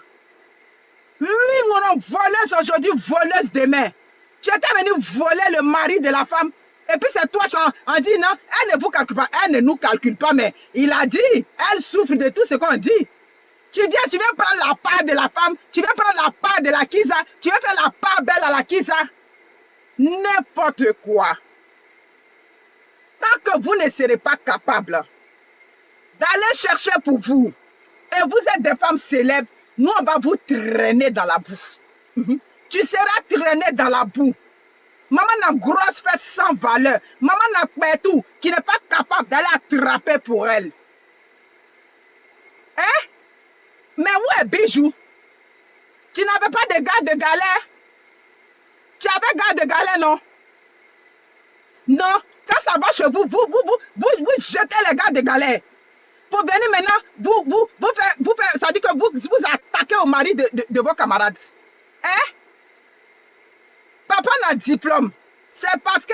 Oui, mon voleuse aujourd'hui, voleuse demain. Tu étais venu voler le mari de la femme. Et puis c'est toi, on dit non, elle ne vous calcule pas, elle ne nous calcule pas, mais il a dit, elle souffre de tout ce qu'on dit. Tu viens prendre la part de la femme, tu viens prendre la part de la Kiza, tu viens faire la part belle à la Kiza. N'importe quoi. Tant que vous ne serez pas capable d'aller chercher pour vous, et vous êtes des femmes célèbres, nous on va vous traîner dans la boue. Tu seras traîné dans la boue. Maman a grosse fesse sans valeur. Maman n'a pas tout, qui n'est pas capable d'aller attraper pour elle. Hein? Mais où est Bijou? Tu n'avais pas de gars de galère? Tu avais gars de galère, non? Non. Quand ça va chez vous, vous jetez les gars de galère. Pour venir maintenant, vous faire, ça dit que vous attaquez au mari de vos camarades. Hein? Papa n'a diplôme. C'est parce que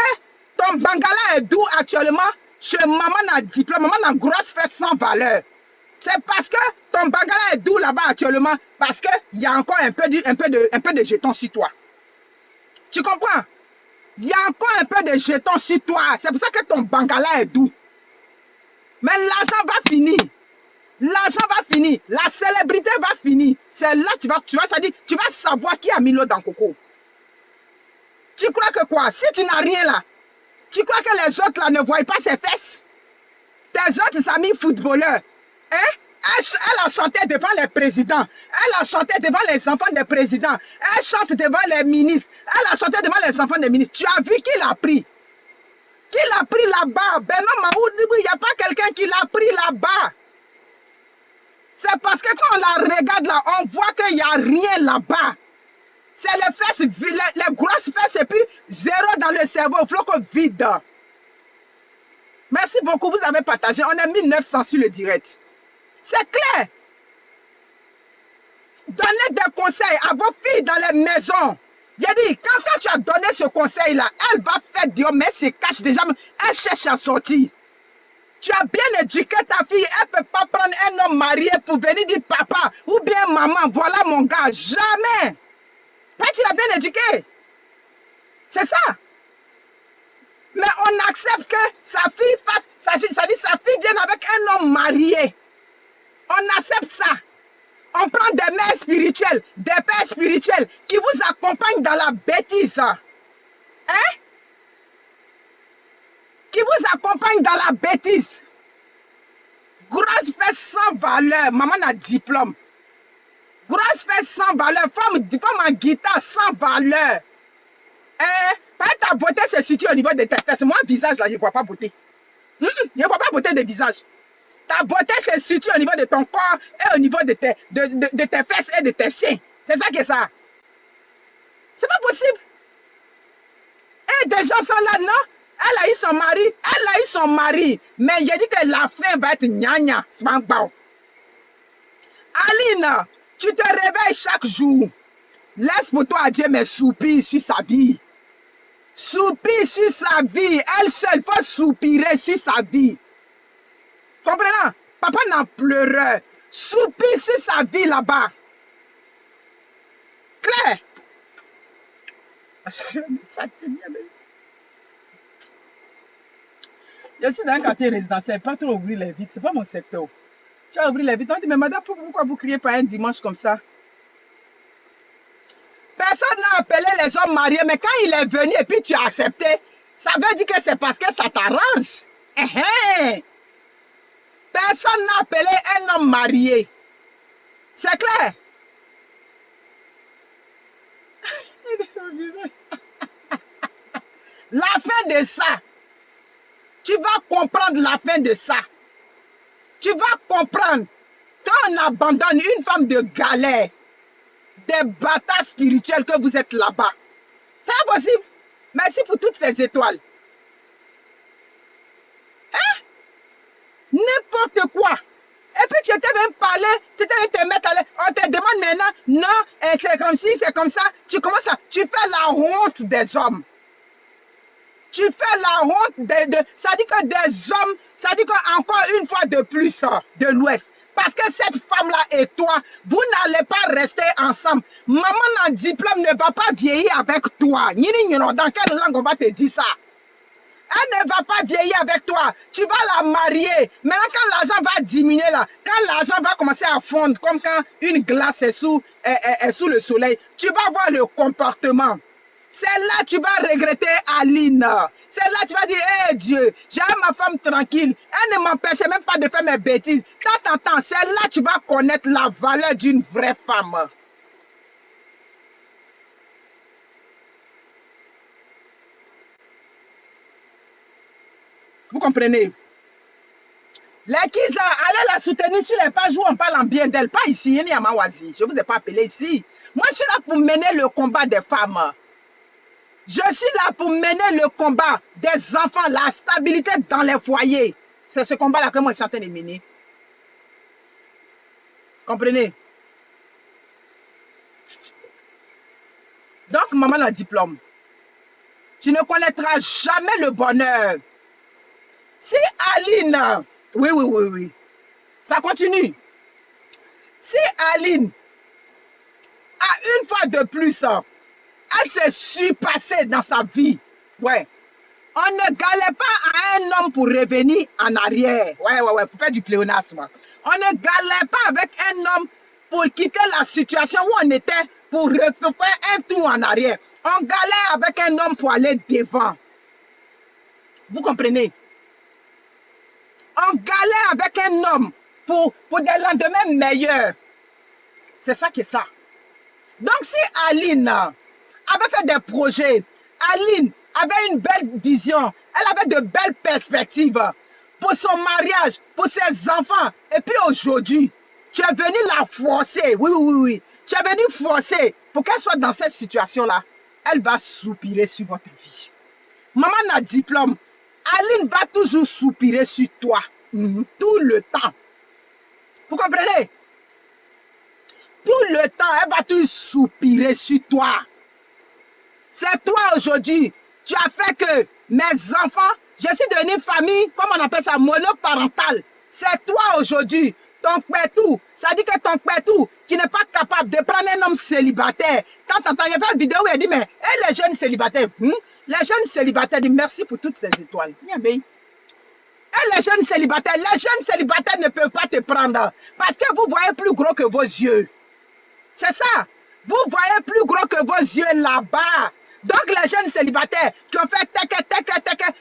ton bangala est doux actuellement. Chez maman n'a diplôme. Maman n'a grosse fesse sans valeur. C'est parce que ton bangala est doux là-bas actuellement. Parce qu'il y a encore un peu de jetons sur toi. Tu comprends? Il y a encore un peu de jetons sur toi. C'est pour ça que ton bangala est doux. Mais l'argent va finir. L'argent va finir. La célébrité va finir. C'est là que tu vas savoir qui a mis l'eau dans le coco. Tu crois que quoi? Si tu n'as rien là, tu crois que les autres là ne voient pas ses fesses? Tes autres amis footballeurs, hein? Elle a chanté devant les présidents. Elle a chanté devant les enfants des présidents. Elle chante devant les ministres. Elle a chanté devant les enfants des ministres. Tu as vu qui l'a pris? Qui l'a pris là-bas? Bernard Mahmoud, il n'y a pas quelqu'un qui l'a pris là-bas. C'est parce que quand on la regarde là, on voit qu'il n'y a rien là-bas. C'est les fesses, les grosses fesses et puis zéro dans le cerveau, flocon vide. Merci beaucoup, vous avez partagé. On est 1900 sur le direct. C'est clair. Donnez des conseils à vos filles dans les maisons. J'ai dit, quand tu as donné ce conseil-là, elle va faire Dieu, mais elle se cache déjà, elle cherche à sortir. Tu as bien éduqué ta fille, elle ne peut pas prendre un homme marié pour venir dire papa ou bien maman, voilà mon gars, jamais. Tu l'as bien éduqué. C'est ça. Mais on accepte que sa fille fasse, sa fille vienne avec un homme marié. On accepte ça. On prend des mères spirituelles, des pères spirituels qui vous accompagnent dans la bêtise. Hein? Qui vous accompagnent dans la bêtise. Grosse fait sans valeur. Maman a diplôme. Grosse fait sans valeur. Femme en guitare sans valeur. Ta beauté se situe au niveau de tes fesses. Moi, visage là, je ne vois pas beauté. Je ne vois pas beauté de visage. Ta beauté se situe au niveau de ton corps et au niveau de tes fesses et de tes seins. C'est ça que ça. C'est pas possible. Et des gens sont là, non? Elle a eu son mari. Elle a eu son mari. Mais j'ai dit que la fin va être gna-gna. Aline, tu te réveilles chaque jour. Laisse pour toi Dieu mes soupirs sur sa vie. Soupir sur sa vie. Elle seule, il faut soupirer sur sa vie. Comprenez? Papa n'en pleurait. Soupir sur sa vie là-bas. Claire. Je suis dans un quartier résidentiel, pas trop ouvrir les vitres, c'est pas mon secteur. Tu as ouvert les vitres, on dit, mais madame, pourquoi vous criez pas un dimanche comme ça? Personne n'a appelé les hommes mariés, mais quand il est venu et puis tu as accepté, ça veut dire que c'est parce que ça t'arrange. Personne n'a appelé un homme marié. C'est clair? La fin de ça, tu vas comprendre la fin de ça. Tu vas comprendre quand on abandonne une femme de galère, des bâtards spirituels que vous êtes là-bas. C'est impossible. Merci pour toutes ces étoiles. N'importe quoi. Et puis tu étais même parlé, tu étais te mettre à l'aise. On te demande maintenant, non, c'est comme ci, c'est comme ça. Tu commences à, tu fais la honte des hommes. Tu fais la honte ça dit que des hommes, ça dit qu'encore une fois de plus de l'Ouest. Parce que cette femme-là et toi, vous n'allez pas rester ensemble. Maman en diplôme ne va pas vieillir avec toi. Dans quelle langue on va te dire ça? Elle ne va pas vieillir avec toi. Tu vas la marier. Maintenant, quand l'argent va diminuer, là, quand l'argent va commencer à fondre, comme quand une glace est sous le soleil, tu vas voir le comportement. C'est là que tu vas regretter Aline. C'est là que tu vas dire, hé Dieu, j'ai ma femme tranquille. Elle ne m'empêchait même pas de faire mes bêtises. T'entends, c'est là que tu vas connaître la valeur d'une vraie femme. Vous comprenez? Les Kiza, allez la soutenir sur les pages où on parle en bien d'elle. Pas ici, ni à Mawazi. Je ne vous ai pas appelé ici. Moi, je suis là pour mener le combat des femmes. Je suis là pour mener le combat des enfants, la stabilité dans les foyers. C'est ce combat-là que moi, je suis en train de mener. Comprenez? Donc, maman a diplôme. Tu ne connaîtras jamais le bonheur. Si Aline, oui, ça continue. Si Aline a une fois de plus, elle s'est surpassée dans sa vie. Ouais. On ne galère pas à un homme pour revenir en arrière. Ouais, pour faire du pléonasme. On ne galère pas avec un homme pour quitter la situation où on était pour faire un tour en arrière. On galère avec un homme pour aller devant. Vous comprenez? On galère avec un homme pour des lendemains meilleurs. C'est ça qui est ça. Donc si Aline avait fait des projets, Aline avait une belle vision, elle avait de belles perspectives pour son mariage, pour ses enfants. Et puis aujourd'hui, tu es venu la forcer, oui. Tu es venu forcer pour qu'elle soit dans cette situation-là. Elle va soupirer sur votre vie. Maman a diplôme. Aline va toujours soupirer sur toi. Tout le temps. Vous comprenez? Tout le temps, elle va toujours soupirer sur toi. C'est toi aujourd'hui. Tu as fait que mes enfants, je suis devenue famille, comme on appelle ça, monoparentale. C'est toi aujourd'hui. ton pétou, ça dit que ton pétou, qui n'est pas capable de prendre un homme célibataire, quand t'entends, il y avait une vidéo où elle dit, mais les jeunes célibataires, les jeunes célibataires disent merci pour toutes ces étoiles. Et les jeunes célibataires ne peuvent pas te prendre parce que vous voyez plus gros que vos yeux. C'est ça. Vous voyez plus gros que vos yeux là-bas. Donc les jeunes célibataires qui ont fait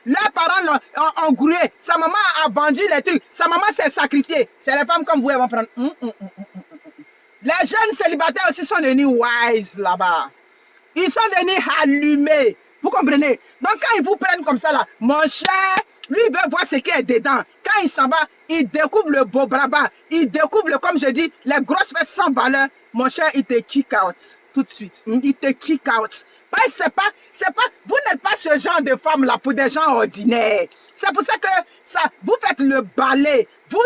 leurs parents l'ont engroué. Sa maman a vendu les trucs. Sa maman s'est sacrifiée. C'est les femmes comme vous, elles vont prendre. Les jeunes célibataires aussi sont devenus wise là-bas. Ils sont devenus allumés. Vous comprenez? Donc quand ils vous prennent comme ça là, mon cher, lui il veut voir ce qui est dedans. Quand il s'en va, il découvre le beau braba. Il découvre, comme je dis, les grosses fesses sans valeur. Mon cher, il te kick out tout de suite. Il te kick out. C'est pas, vous n'êtes pas ce genre de femme là pour des gens ordinaires. C'est pour ça que vous faites le balai. Vous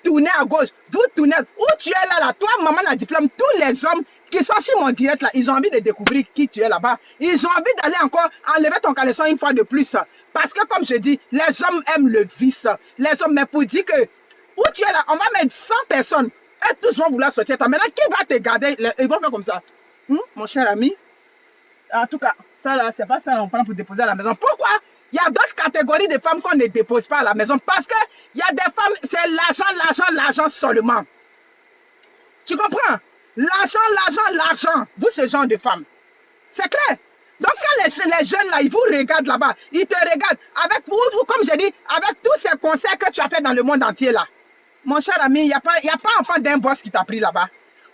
tournez à gauche, vous tournez. Où tu es là, toi, maman la diplôme, tous les hommes qui sont sur mon direct là, ils ont envie de découvrir qui tu es là-bas. Ils ont envie d'aller encore enlever ton caleçon une fois de plus. Parce que comme je dis, les hommes aiment le vice. Les hommes, mais pour dire que où tu es là, on va mettre 100 personnes. Et tous vont vouloir sortir. Maintenant, qui va te garder? Ils vont faire comme ça. Mon cher ami. En tout cas, ça là, c'est pas ça qu'on prend pour déposer à la maison. Pourquoi? Il y a d'autres catégories de femmes qu'on ne dépose pas à la maison. Parce que il y a des femmes, c'est l'argent seulement. Tu comprends? L'argent. Vous, ce genre de femmes. C'est clair. Donc, quand les jeunes là, ils vous regardent là-bas, ils te regardent avec, comme je dis, avec tous ces conseils que tu as fait dans le monde entier là. Mon cher ami, il n'y a pas enfant d'un boss qui t'a pris là-bas.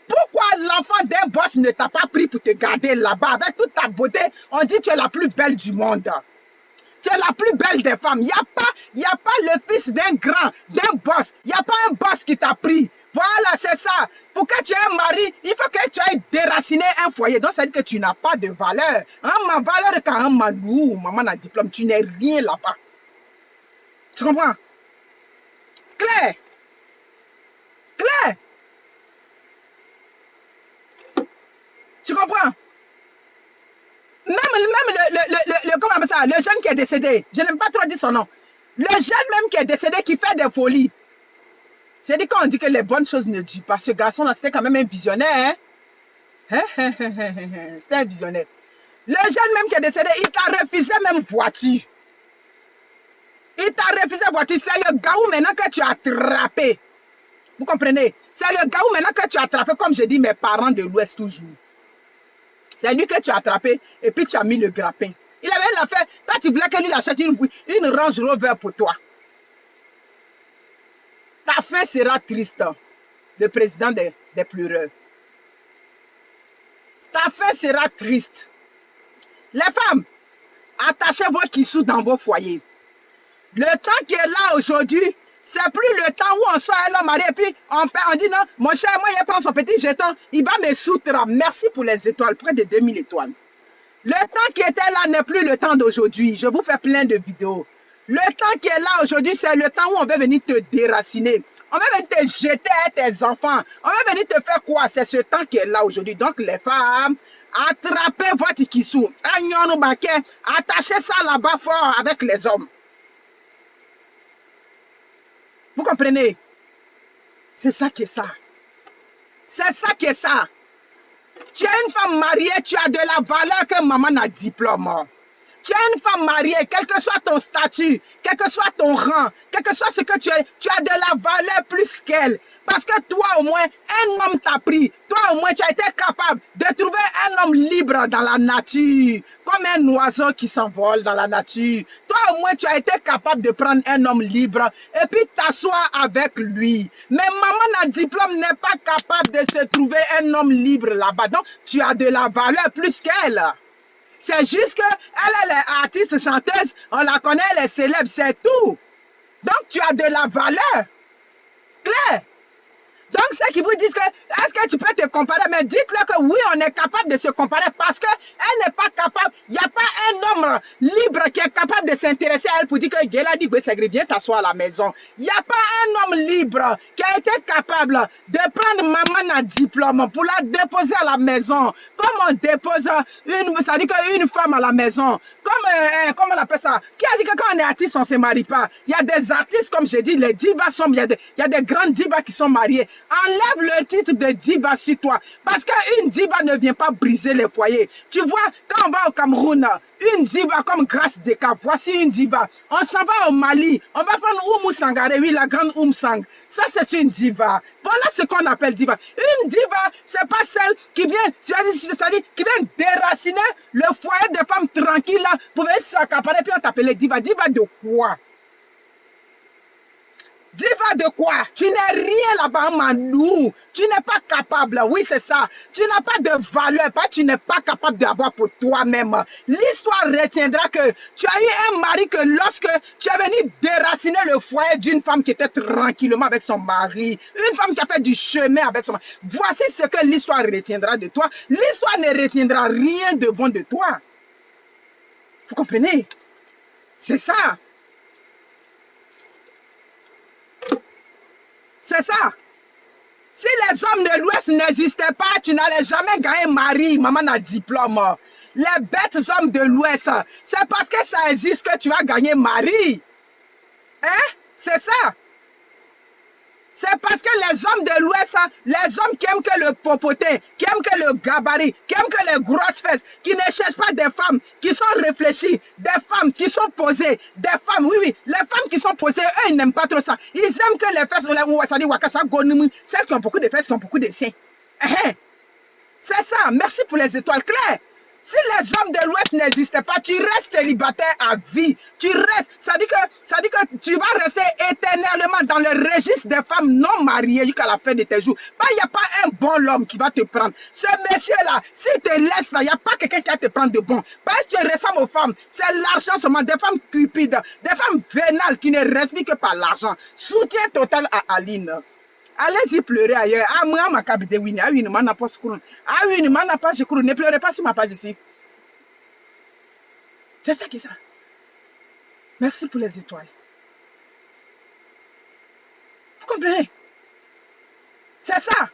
Pourquoi l'enfant d'un boss ne t'a pas pris pour te garder là-bas? Avec toute ta beauté, on dit que tu es la plus belle du monde. Tu es la plus belle des femmes. Il n'y a pas le fils d'un grand, d'un boss. Il n'y a pas un boss qui t'a pris. Voilà, c'est ça. Pour que tu aies un mari, il faut que tu aies déraciné un foyer. Donc, ça veut dire que tu n'as pas de valeur. Ma valeur quand un malou, maman a diplôme, tu n'es rien là-bas. Tu comprends? Claire. Tu comprends? Même comment on appelle ça, le jeune qui est décédé, je n'aime pas trop dire son nom. Le jeune même qui est décédé, qui fait des folies. C'est dit quand on dit que les bonnes choses ne durent pas. Ce garçon-là, c'était quand même un visionnaire. C'était un visionnaire. Le jeune même qui est décédé, il t'a refusé même voiture. Il t'a refusé voiture. C'est le gars où maintenant que tu as attrapé. Vous comprenez? C'est le gars où maintenant que tu as attrapé, comme je dis, mes parents de l'Ouest toujours. C'est lui que tu as attrapé et puis tu as mis le grappin. Il avait l'affaire. Toi, tu voulais que lui achète une Range Rover pour toi. Ta fin sera triste. Le président des pleureurs. Ta fin sera triste. Les femmes, attachez vos kissous dans vos foyers. Le temps qui est là aujourd'hui, c'est plus le temps où on sort un homme marié et puis on dit non, mon cher, moi, il prend son petit jeton, il va me soutenir. Merci pour les étoiles, près de 2000 étoiles. Le temps qui était là n'est plus le temps d'aujourd'hui. Je vous fais plein de vidéos. Le temps qui est là aujourd'hui, c'est le temps où on va venir te déraciner. On va venir te jeter à tes enfants. On va venir te faire quoi? C'est ce temps qui est là aujourd'hui. Donc, les femmes, attrapez votre kissou. Attachez ça là-bas fort avec les hommes. Vous comprenez? C'est ça qui est ça. C'est ça qui est ça. Tu es une femme mariée, tu as de la valeur que maman a diplôme. Tu es une femme mariée, quel que soit ton statut, quel que soit ton rang, quel que soit ce que tu es, tu as de la valeur plus qu'elle. Parce que toi au moins, un homme t'a pris. Toi au moins, tu as été capable de trouver un homme libre dans la nature. Comme un oiseau qui s'envole dans la nature. Toi au moins, tu as été capable de prendre un homme libre et puis t'asseoir avec lui. Mais maman à diplôme n'est pas capable de se trouver un homme libre là-bas. Donc, tu as de la valeur plus qu'elle. C'est juste qu'elle est artiste, chanteuse, on la connaît, elle est célèbre, c'est tout. Donc, tu as de la valeur. Claire. Donc, ceux qui vous disent que, est-ce que tu peux te comparer? Mais dites-leur que oui, on est capable de se comparer parce qu'elle n'est pas capable. Il n'y a pas un homme libre qui est capable de s'intéresser à elle pour dire que Dieu l'a dit, viens t'asseoir à la maison. Il n'y a pas un homme libre qui a été capable de prendre maman à diplôme pour la déposer à la maison. Comme on dépose ça dit qu'une femme à la maison. Comment on appelle ça? Qui a dit que quand on est artiste, on ne se marie pas? Il y a des artistes, comme j'ai dit, les divas sont, il y a des grandes divas qui sont mariées. Enlève le titre de diva sur toi. Parce qu'une diva ne vient pas briser les foyers. Tu vois, quand on va au Cameroun, une diva comme Grace Dekap, voici une diva. On s'en va au Mali, on va prendre Oumou Sangare, oui, la grande Sang. Ça, c'est une diva. Voilà ce qu'on appelle diva. Une diva, c'est pas celle qui vient, c'est-à-dire qui vient déraciner le foyer des femmes tranquilles là, pour venir s'accaparer, puis on t'appelle diva. Diva de quoi? Diva de quoi? Tu n'es rien là-bas, Manou. Tu n'es pas capable. Oui, c'est ça. Tu n'as pas de valeur. Tu n'es pas capable d'avoir pour toi-même. L'histoire retiendra que tu as eu un mari que lorsque tu es venu déraciner le foyer d'une femme qui était tranquillement avec son mari, une femme qui a fait du chemin avec son mari. Voici ce que l'histoire retiendra de toi. L'histoire ne retiendra rien de bon de toi. Vous comprenez? C'est ça. C'est ça. Si les hommes de l'Ouest n'existaient pas, tu n'allais jamais gagner mari, maman a diplôme. Les bêtes hommes de l'Ouest, c'est parce que ça existe que tu vas gagner mari. Hein? C'est ça. C'est parce que les hommes de l'Ouest, les hommes qui aiment que le popoté, qui aiment que le gabarit, qui aiment que les grosses fesses, qui ne cherchent pas des femmes qui sont réfléchies, des femmes qui sont posées, des femmes, oui, les femmes qui sont posées, eux, ils n'aiment pas trop ça. Ils aiment que les fesses, celles qui ont beaucoup de fesses, qui ont beaucoup de seins. C'est ça. Merci pour les étoiles claires. Si les hommes de l'Ouest n'existaient pas, tu restes célibataire à vie. Tu restes. Ça dit que tu vas rester éternellement dans le registre des femmes non mariées jusqu'à la fin de tes jours. Il n'y a pas un bon homme qui va te prendre. Ce monsieur-là, s'il te laisse là, il n'y a pas quelqu'un qui va te prendre de bon. Parce que tu ressembles aux femmes. C'est l'argent seulement. Des femmes cupides, des femmes vénales qui ne respirent que par l'argent. Soutien total à Aline. Allez-y pleurer ailleurs. Ah, moi, ma cabine, oui, ah, oui, ne pas secours. Ah, oui, ne pas secours. Ne pleurez pas sur ma page ici. C'est ça qui est ça. Merci pour les étoiles. Vous comprenez? C'est ça.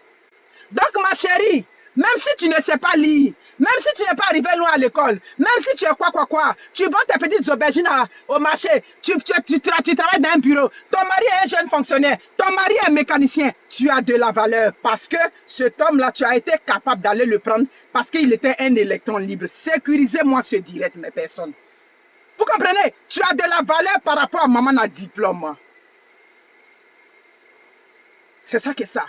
Donc, ma chérie, même si tu ne sais pas lire, même si tu n'es pas arrivé loin à l'école, même si tu es quoi, tu vends tes petites aubergines au marché, tu travailles dans un bureau, ton mari est un jeune fonctionnaire, ton mari est un mécanicien, tu as de la valeur parce que cet homme-là, tu as été capable d'aller le prendre parce qu'il était un électron libre. Sécurisez-moi ce direct, mes personnes. Vous comprenez? Tu as de la valeur par rapport à maman à diplôme. C'est ça que ça.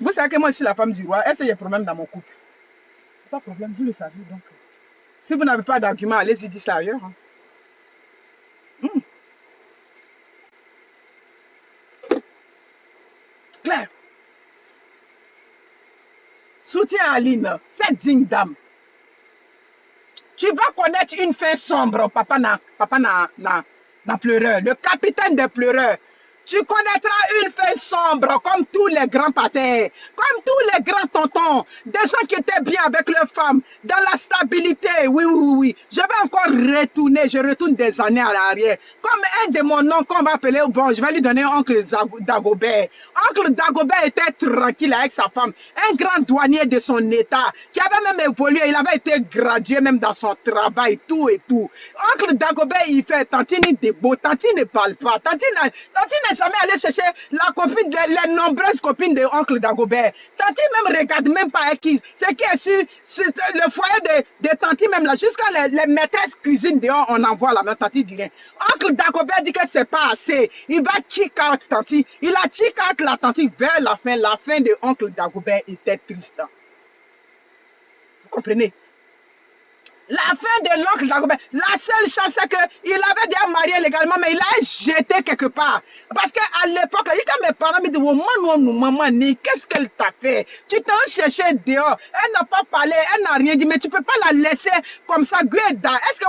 Vous savez que moi, je suis la femme du roi. Est-ce qu'il y a un problème dans mon couple? Pas de problème, vous le savez. Donc, si vous n'avez pas d'argument, allez-y, dites ça ailleurs. Claire. Soutiens Aline, cette digne dame. Tu vas connaître une fin sombre, papa n'a pleureur, le capitaine des pleureurs. Tu connaîtras une fin sombre comme tous les grands patères, comme tous les grands tontons, des gens qui étaient bien avec leurs femmes, dans la stabilité, oui. Je vais encore retourner, je retourne des années à l'arrière. Comme un de mon nom qu'on va appeler, bon, je vais lui donner oncle Dagobert. Oncle Dagobert était tranquille avec sa femme, un grand douanier de son état, qui avait même évolué, il avait été gradué même dans son travail, tout et tout. Oncle Dagobert, il fait tantine de beau, tantine ne parle pas, tantine n'est jamais allé chercher la copine, les nombreuses copines de oncle Dagobert. Tanti même regarde même pas qui. C'est qui est sur le foyer de Tanti même là. Jusqu'à les maîtresses cuisine dehors, on envoie la main. Tanti dit rien. Oncle Dagobert dit que c'est pas assez. Il va check out Tanti. Il a check out la Tanti vers la fin. La fin de oncle Dagobert était triste. Vous comprenez? La fin de l'oncle Dagobert, la seule chance c'est qu'il avait déjà marié légalement, mais il a jeté quelque part. Parce qu'à l'époque, quand mes parents me disent, oh, maman, qu'est-ce qu'elle t'a fait? Tu t'en cherché dehors, elle n'a pas parlé, elle n'a rien dit, mais tu ne peux pas la laisser comme ça, Guéda. Est-ce que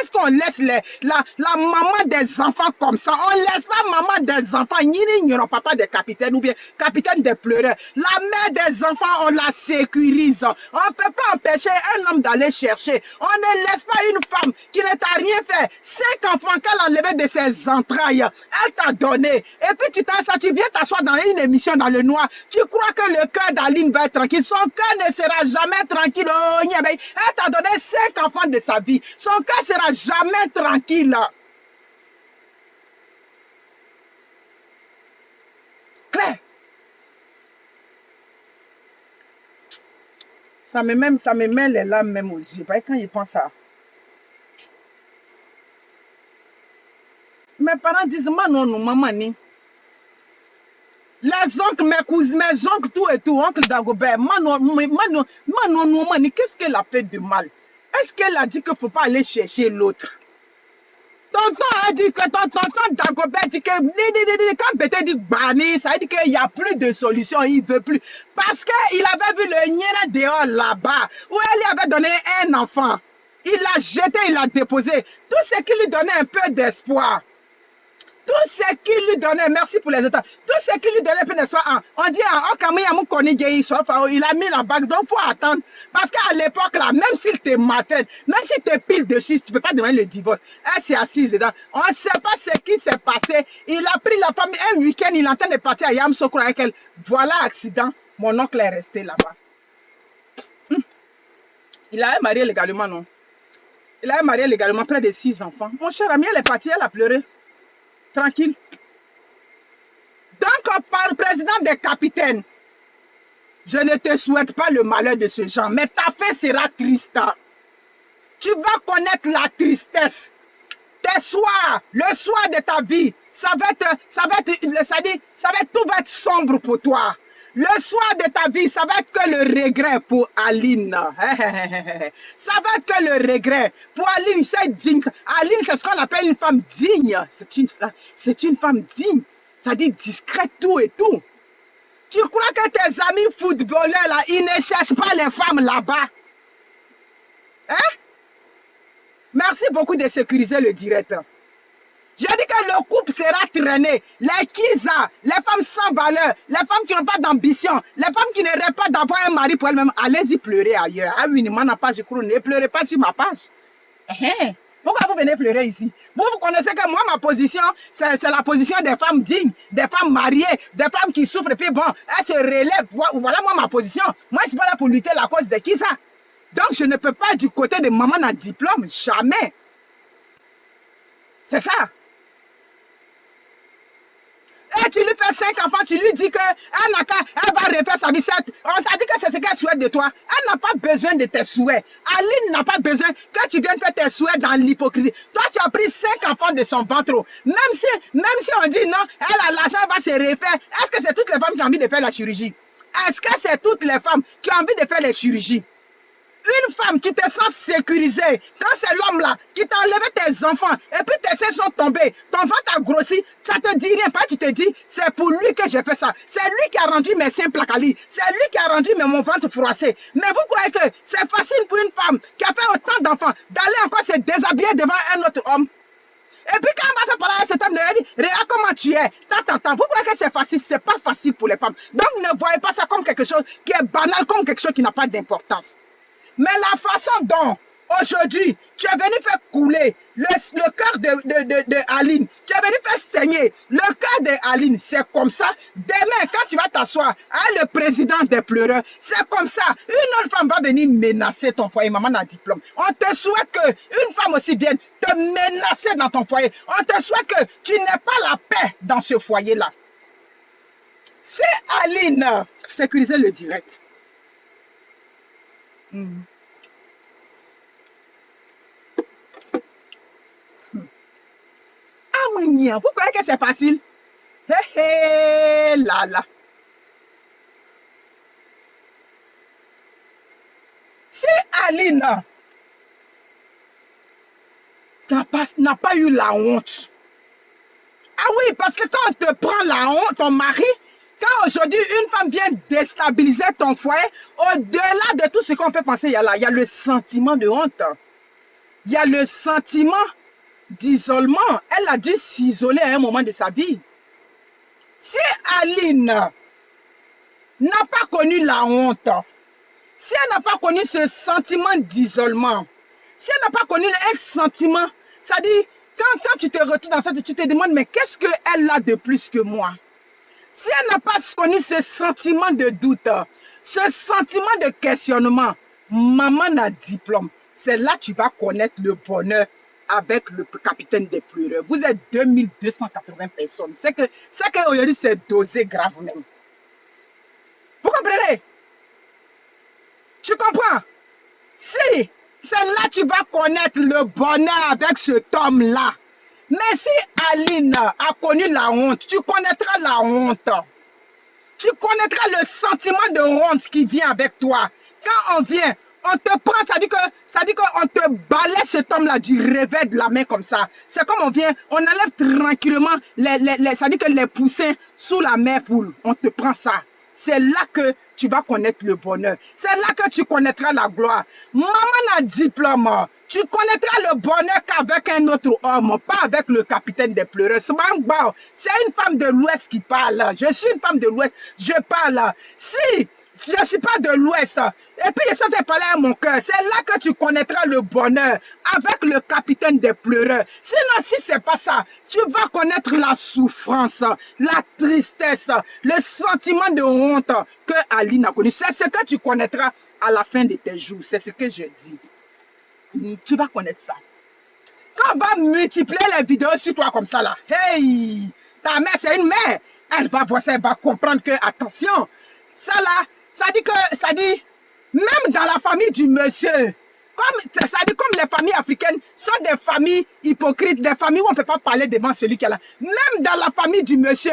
est-ce qu'on laisse la maman des enfants comme ça? On ne laisse pas maman des enfants, ni papa des capitaines ou bien capitaine des pleureurs. La mère des enfants, on la sécurise. On ne peut pas empêcher un homme femme d'aller chercher. On ne laisse pas une femme qui ne t'a rien fait. 5 enfants qu'elle a enlevés de ses entrailles. Elle t'a donné. Et puis tu viens t'asseoir dans une émission dans le noir. Tu crois que le cœur d'Aline va être tranquille. Son cœur ne sera jamais tranquille. Oh, elle t'a donné 5 enfants de sa vie. Son cœur sera jamais tranquille. Claire. Ça me met les larmes même aux yeux. Quand il pense à... Mes parents disent, non, maman, ni. Les oncles, mes cousins, mes oncles, tout et tout, oncle Dagobert, qu'est-ce qu'elle a fait de mal? Est-ce qu'elle a dit qu'il ne faut pas aller chercher l'autre? Tonton a dit que tonton Dagobert dit que quand Bété dit banni, ça dit qu'il n'y a plus de solution, il ne veut plus. Parce qu'il avait vu le niéna dehors là-bas, où elle lui avait donné un enfant. Il l'a jeté, il l'a déposé. Tout ce qui lui donnait un peu d'espoir. Tout ce qui lui donnait, merci pour les autres, tout ce qui lui donnait un peu d'espoir, on dit, il a mis la bague, donc il faut attendre. Parce qu'à l'époque, là, même s'il te maltraite, même s'il te pile dessus, tu ne peux pas demander le divorce. Elle s'est assise dedans. On ne sait pas ce qui s'est passé. Il a pris la femme un week-end, il est en train de partir à Yamoussoukro avec elle. Voilà accident. Mon oncle est resté là-bas. Il a marié légalement, non? Il a marié légalement près de 6 enfants. Mon cher ami, elle est partie, elle a pleuré. Tranquille. Donc, par le président des capitaines, je ne te souhaite pas le malheur de ce genre, mais ta fin sera triste. Tu vas connaître la tristesse. Tes soirs, le soir de ta vie, tout va être sombre pour toi. Le soir de ta vie, ça va être que le regret pour Aline. Ça va être que le regret. Pour Aline, c'est digne. Aline, c'est ce qu'on appelle une femme digne. C'est une femme digne. Ça dit discrète, tout et tout. Tu crois que tes amis footballeurs, là, ils ne cherchent pas les femmes là-bas? Hein? Merci beaucoup de sécuriser le direct. J'ai dit que le couple sera traîné. Les Kisa, les femmes sans valeur, les femmes qui n'ont pas d'ambition, les femmes qui ne rêvent pas d'avoir un mari pour elles-mêmes, allez-y pleurer ailleurs. Ah oui, ma page, je crois, ne pleurez pas sur ma page. Pourquoi vous venez pleurer ici? Vous connaissez que moi, ma position, c'est la position des femmes dignes, des femmes mariées, des femmes qui souffrent. Et puis bon, elles se relèvent. Voilà moi ma position. Moi, je ne suis pas là pour lutter la cause de Kisa. Donc, je ne peux pas du côté de maman à diplôme. Jamais. C'est ça. Et tu lui fais 5 enfants, tu lui dis qu'elle va refaire sa vie. On t'a dit que c'est ce qu'elle souhaite de toi. Elle n'a pas besoin de tes souhaits. Aline n'a pas besoin que tu viennes faire tes souhaits dans l'hypocrisie. Toi, tu as pris 5 enfants de son ventre. Même si on dit non, elle a l'argent, elle va se refaire. Est-ce que c'est toutes les femmes qui ont envie de faire la chirurgie? Est-ce que c'est toutes les femmes qui ont envie de faire la chirurgie? Une femme, tu te sens sécurisée. Quand c'est l'homme là qui t'a enlevé tes enfants et puis tes seins sont tombés, ton ventre a grossi, ça te dit rien. Pas tu te dis, c'est pour lui que j'ai fait ça. C'est lui qui a rendu mes seins placali. C'est lui qui a rendu mon ventre froissé. Mais vous croyez que c'est facile pour une femme qui a fait autant d'enfants d'aller encore se déshabiller devant un autre homme? Et puis quand on va faire parler à cet homme, elle dit, regarde comment tu es. Vous croyez que c'est facile? C'est pas facile pour les femmes. Donc ne voyez pas ça comme quelque chose qui est banal, comme quelque chose qui n'a pas d'importance. Mais la façon dont, aujourd'hui, tu es venu faire couler le cœur de Aline, tu es venu faire saigner le cœur de Aline, c'est comme ça. Demain, quand tu vas t'asseoir à le président des pleureurs, c'est comme ça. Une autre femme va venir menacer ton foyer, maman a diplôme. On te souhaite qu'une femme aussi vienne te menacer dans ton foyer. On te souhaite que tu n'aies pas la paix dans ce foyer-là. C'est Aline. Sécuriser le direct. Vous croyez que c'est facile? Là. Si Aline n'a pas eu la honte. Ah oui, parce que quand on te prend la honte, ton mari, quand aujourd'hui une femme vient déstabiliser ton foyer, au-delà de tout ce qu'on peut penser, il y a le sentiment de honte. Il y a le sentiment d'isolement. Elle a dû s'isoler à un moment de sa vie. Si Aline n'a pas connu la honte, Si elle n'a pas connu ce sentiment d'isolement, si elle n'a pas connu un sentiment, ça dit, quand tu te retrouves dans ça, tu te demandes, mais qu'est-ce qu'elle a de plus que moi? Si elle n'a pas connu ce sentiment de doute, ce sentiment de questionnement, maman n'a diplôme, c'est là que tu vas connaître le bonheur avec le capitaine des pleureurs. Vous êtes 2280 personnes. C'est qu'aujourd'hui, c'est dosé grave même. Vous comprenez? Tu comprends? Si, c'est là que tu vas connaître le bonheur avec cet homme-là. Mais si Aline a connu la honte, tu connaîtras la honte. Tu connaîtras le sentiment de honte qui vient avec toi. Quand on vient, on te prend, ça dit qu'on te balaie cet homme-là du revers de la main comme ça. C'est comme on vient, on enlève tranquillement ça dit que les poussins sous la main poule. On te prend ça. C'est là que tu vas connaître le bonheur. C'est là que tu connaîtras la gloire. Maman a diplôme. Tu connaîtras le bonheur qu'avec un autre homme, pas avec le capitaine des pleureurs. C'est une femme de l'Ouest qui parle. Je suis une femme de l'Ouest. Je parle. Si je ne suis pas de l'Ouest, et puis je sentais parler à mon cœur, c'est là que tu connaîtras le bonheur avec le capitaine des pleureurs. Sinon, si ce n'est pas ça, tu vas connaître la souffrance, la tristesse, le sentiment de honte que Aline a connu. C'est ce que tu connaîtras à la fin de tes jours. C'est ce que je dis. Tu vas connaître ça. Quand on va multiplier les vidéos sur toi comme ça, là, hey, ta mère, c'est une mère. Elle va voir ça, elle va comprendre que, attention, ça là, ça dit, même dans la famille du monsieur, ça dit comme les familles africaines sont des familles hypocrites, des familles où on ne peut pas parler devant celui qui est là. Même dans la famille du monsieur,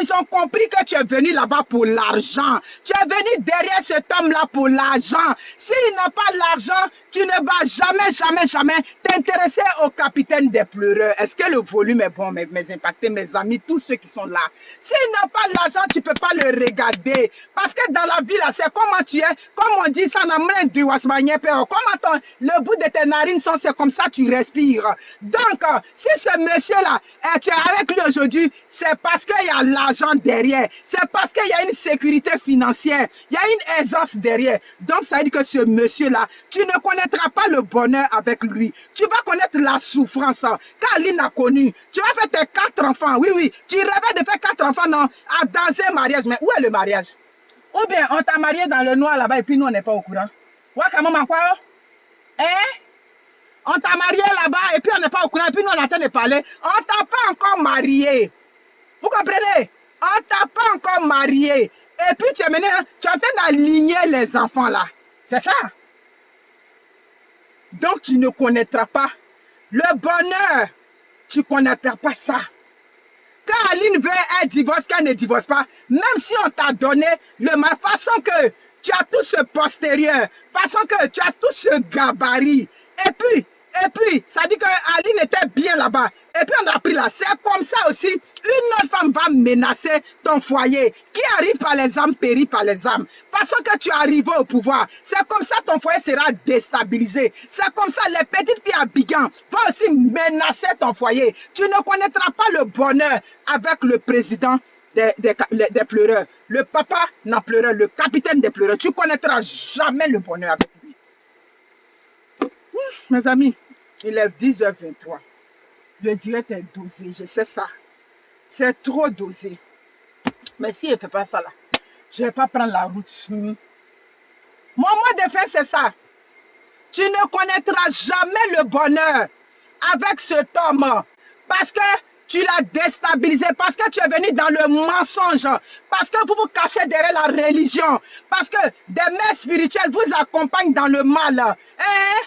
ils ont compris que tu es venu là-bas pour l'argent. Tu es venu derrière cet homme-là pour l'argent. S'il n'a pas l'argent, tu ne vas jamais t'intéresser au capitaine des pleureurs. Est-ce que le volume est bon, mes impactés, mes amis, tous ceux qui sont là? S'il n'a pas l'argent, tu ne peux pas le regarder. Parce que dans la vie, là, c'est comment tu es. Comme on dit, ça n'a rien de wasmanier, comment le bout de tes narines sont, c'est comme ça tu respires. Donc, si ce monsieur-là, tu es avec lui aujourd'hui, c'est parce qu'il y a l'argent derrière. C'est parce qu'il y a une sécurité financière. Il y a une aisance derrière. Donc, ça veut dire que ce monsieur-là, tu ne connaîtras pas le bonheur avec lui. Tu vas connaître la souffrance. Qu'Aline a connu. Tu vas faire tes 4 enfants. Oui. Tu rêvais de faire 4 enfants, non? Dans un mariage. Mais où est le mariage? Ou bien, on t'a marié dans le noir là-bas et puis nous, on n'est pas au courant. Ouais, comment quoi? Hein? On t'a marié là-bas et puis on n'est pas au courant et puis nous on attend de parler. On t'a pas encore marié. Vous comprenez? On t'a pas encore marié. Et puis tu es mené, tu es en train d'aligner les enfants là. C'est ça? Donc tu ne connaîtras pas le bonheur. Tu ne connaîtras pas ça. Quand Aline veut un divorce, qu'elle ne divorce pas, même si on t'a donné le mal, façon que tu as tout ce postérieur, façon que tu as tout ce gabarit. Et puis, ça dit que Aline était bien là-bas. Et puis, on a pris là. C'est comme ça aussi, une autre femme va menacer ton foyer. Qui arrive par les âmes, périt par les âmes. Façon que tu arrives au pouvoir. C'est comme ça ton foyer sera déstabilisé. C'est comme ça, les petites filles à Bigan vont aussi menacer ton foyer. Tu ne connaîtras pas le bonheur avec le président des pleureurs. Le papa n'a pleureur, le capitaine des pleureurs. Tu ne connaîtras jamais le bonheur avec lui. Mes amis, il est 10h23. Le direct est dosé, je sais ça. C'est trop dosé. Mais si il ne fait pas ça là, je ne vais pas prendre la route. Mon mot de fin, c'est ça. Tu ne connaîtras jamais le bonheur avec cet homme. Parce que tu l'as déstabilisé, parce que tu es venu dans le mensonge, parce que vous vous cachez derrière la religion, parce que des mères spirituelles vous accompagnent dans le mal. Hein?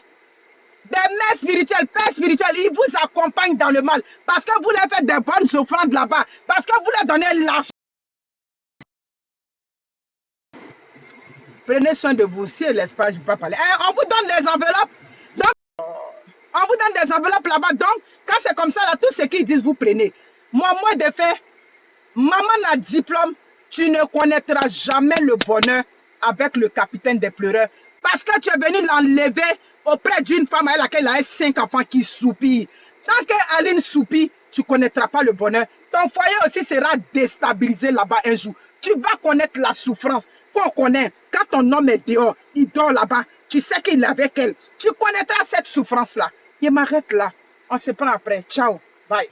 Des mères spirituelles, pères spirituels, ils vous accompagnent dans le mal, parce que vous leur faites des bonnes offrandes là-bas, parce que vous leur donnez l'argent. Prenez soin de vous, si l'espace, je ne peux pas parler. On vous donne des enveloppes. Donc, on vous donne des enveloppes là-bas. Donc, quand c'est comme ça, là, tout ce qu'ils disent, vous prenez. Moi, de fait, maman a diplôme, tu ne connaîtras jamais le bonheur avec le capitaine des pleureurs. Parce que tu es venu l'enlever auprès d'une femme à laquelle elle a 5 enfants qui soupirent. Tant qu'Aline soupire, tu ne connaîtras pas le bonheur. Ton foyer aussi sera déstabilisé là-bas un jour. Tu vas connaître la souffrance qu'on connaît. Quand ton homme est dehors, il dort là-bas, tu sais qu'il est avec elle. Tu connaîtras cette souffrance-là. Je m'arrête là. On se prend après. Ciao. Bye.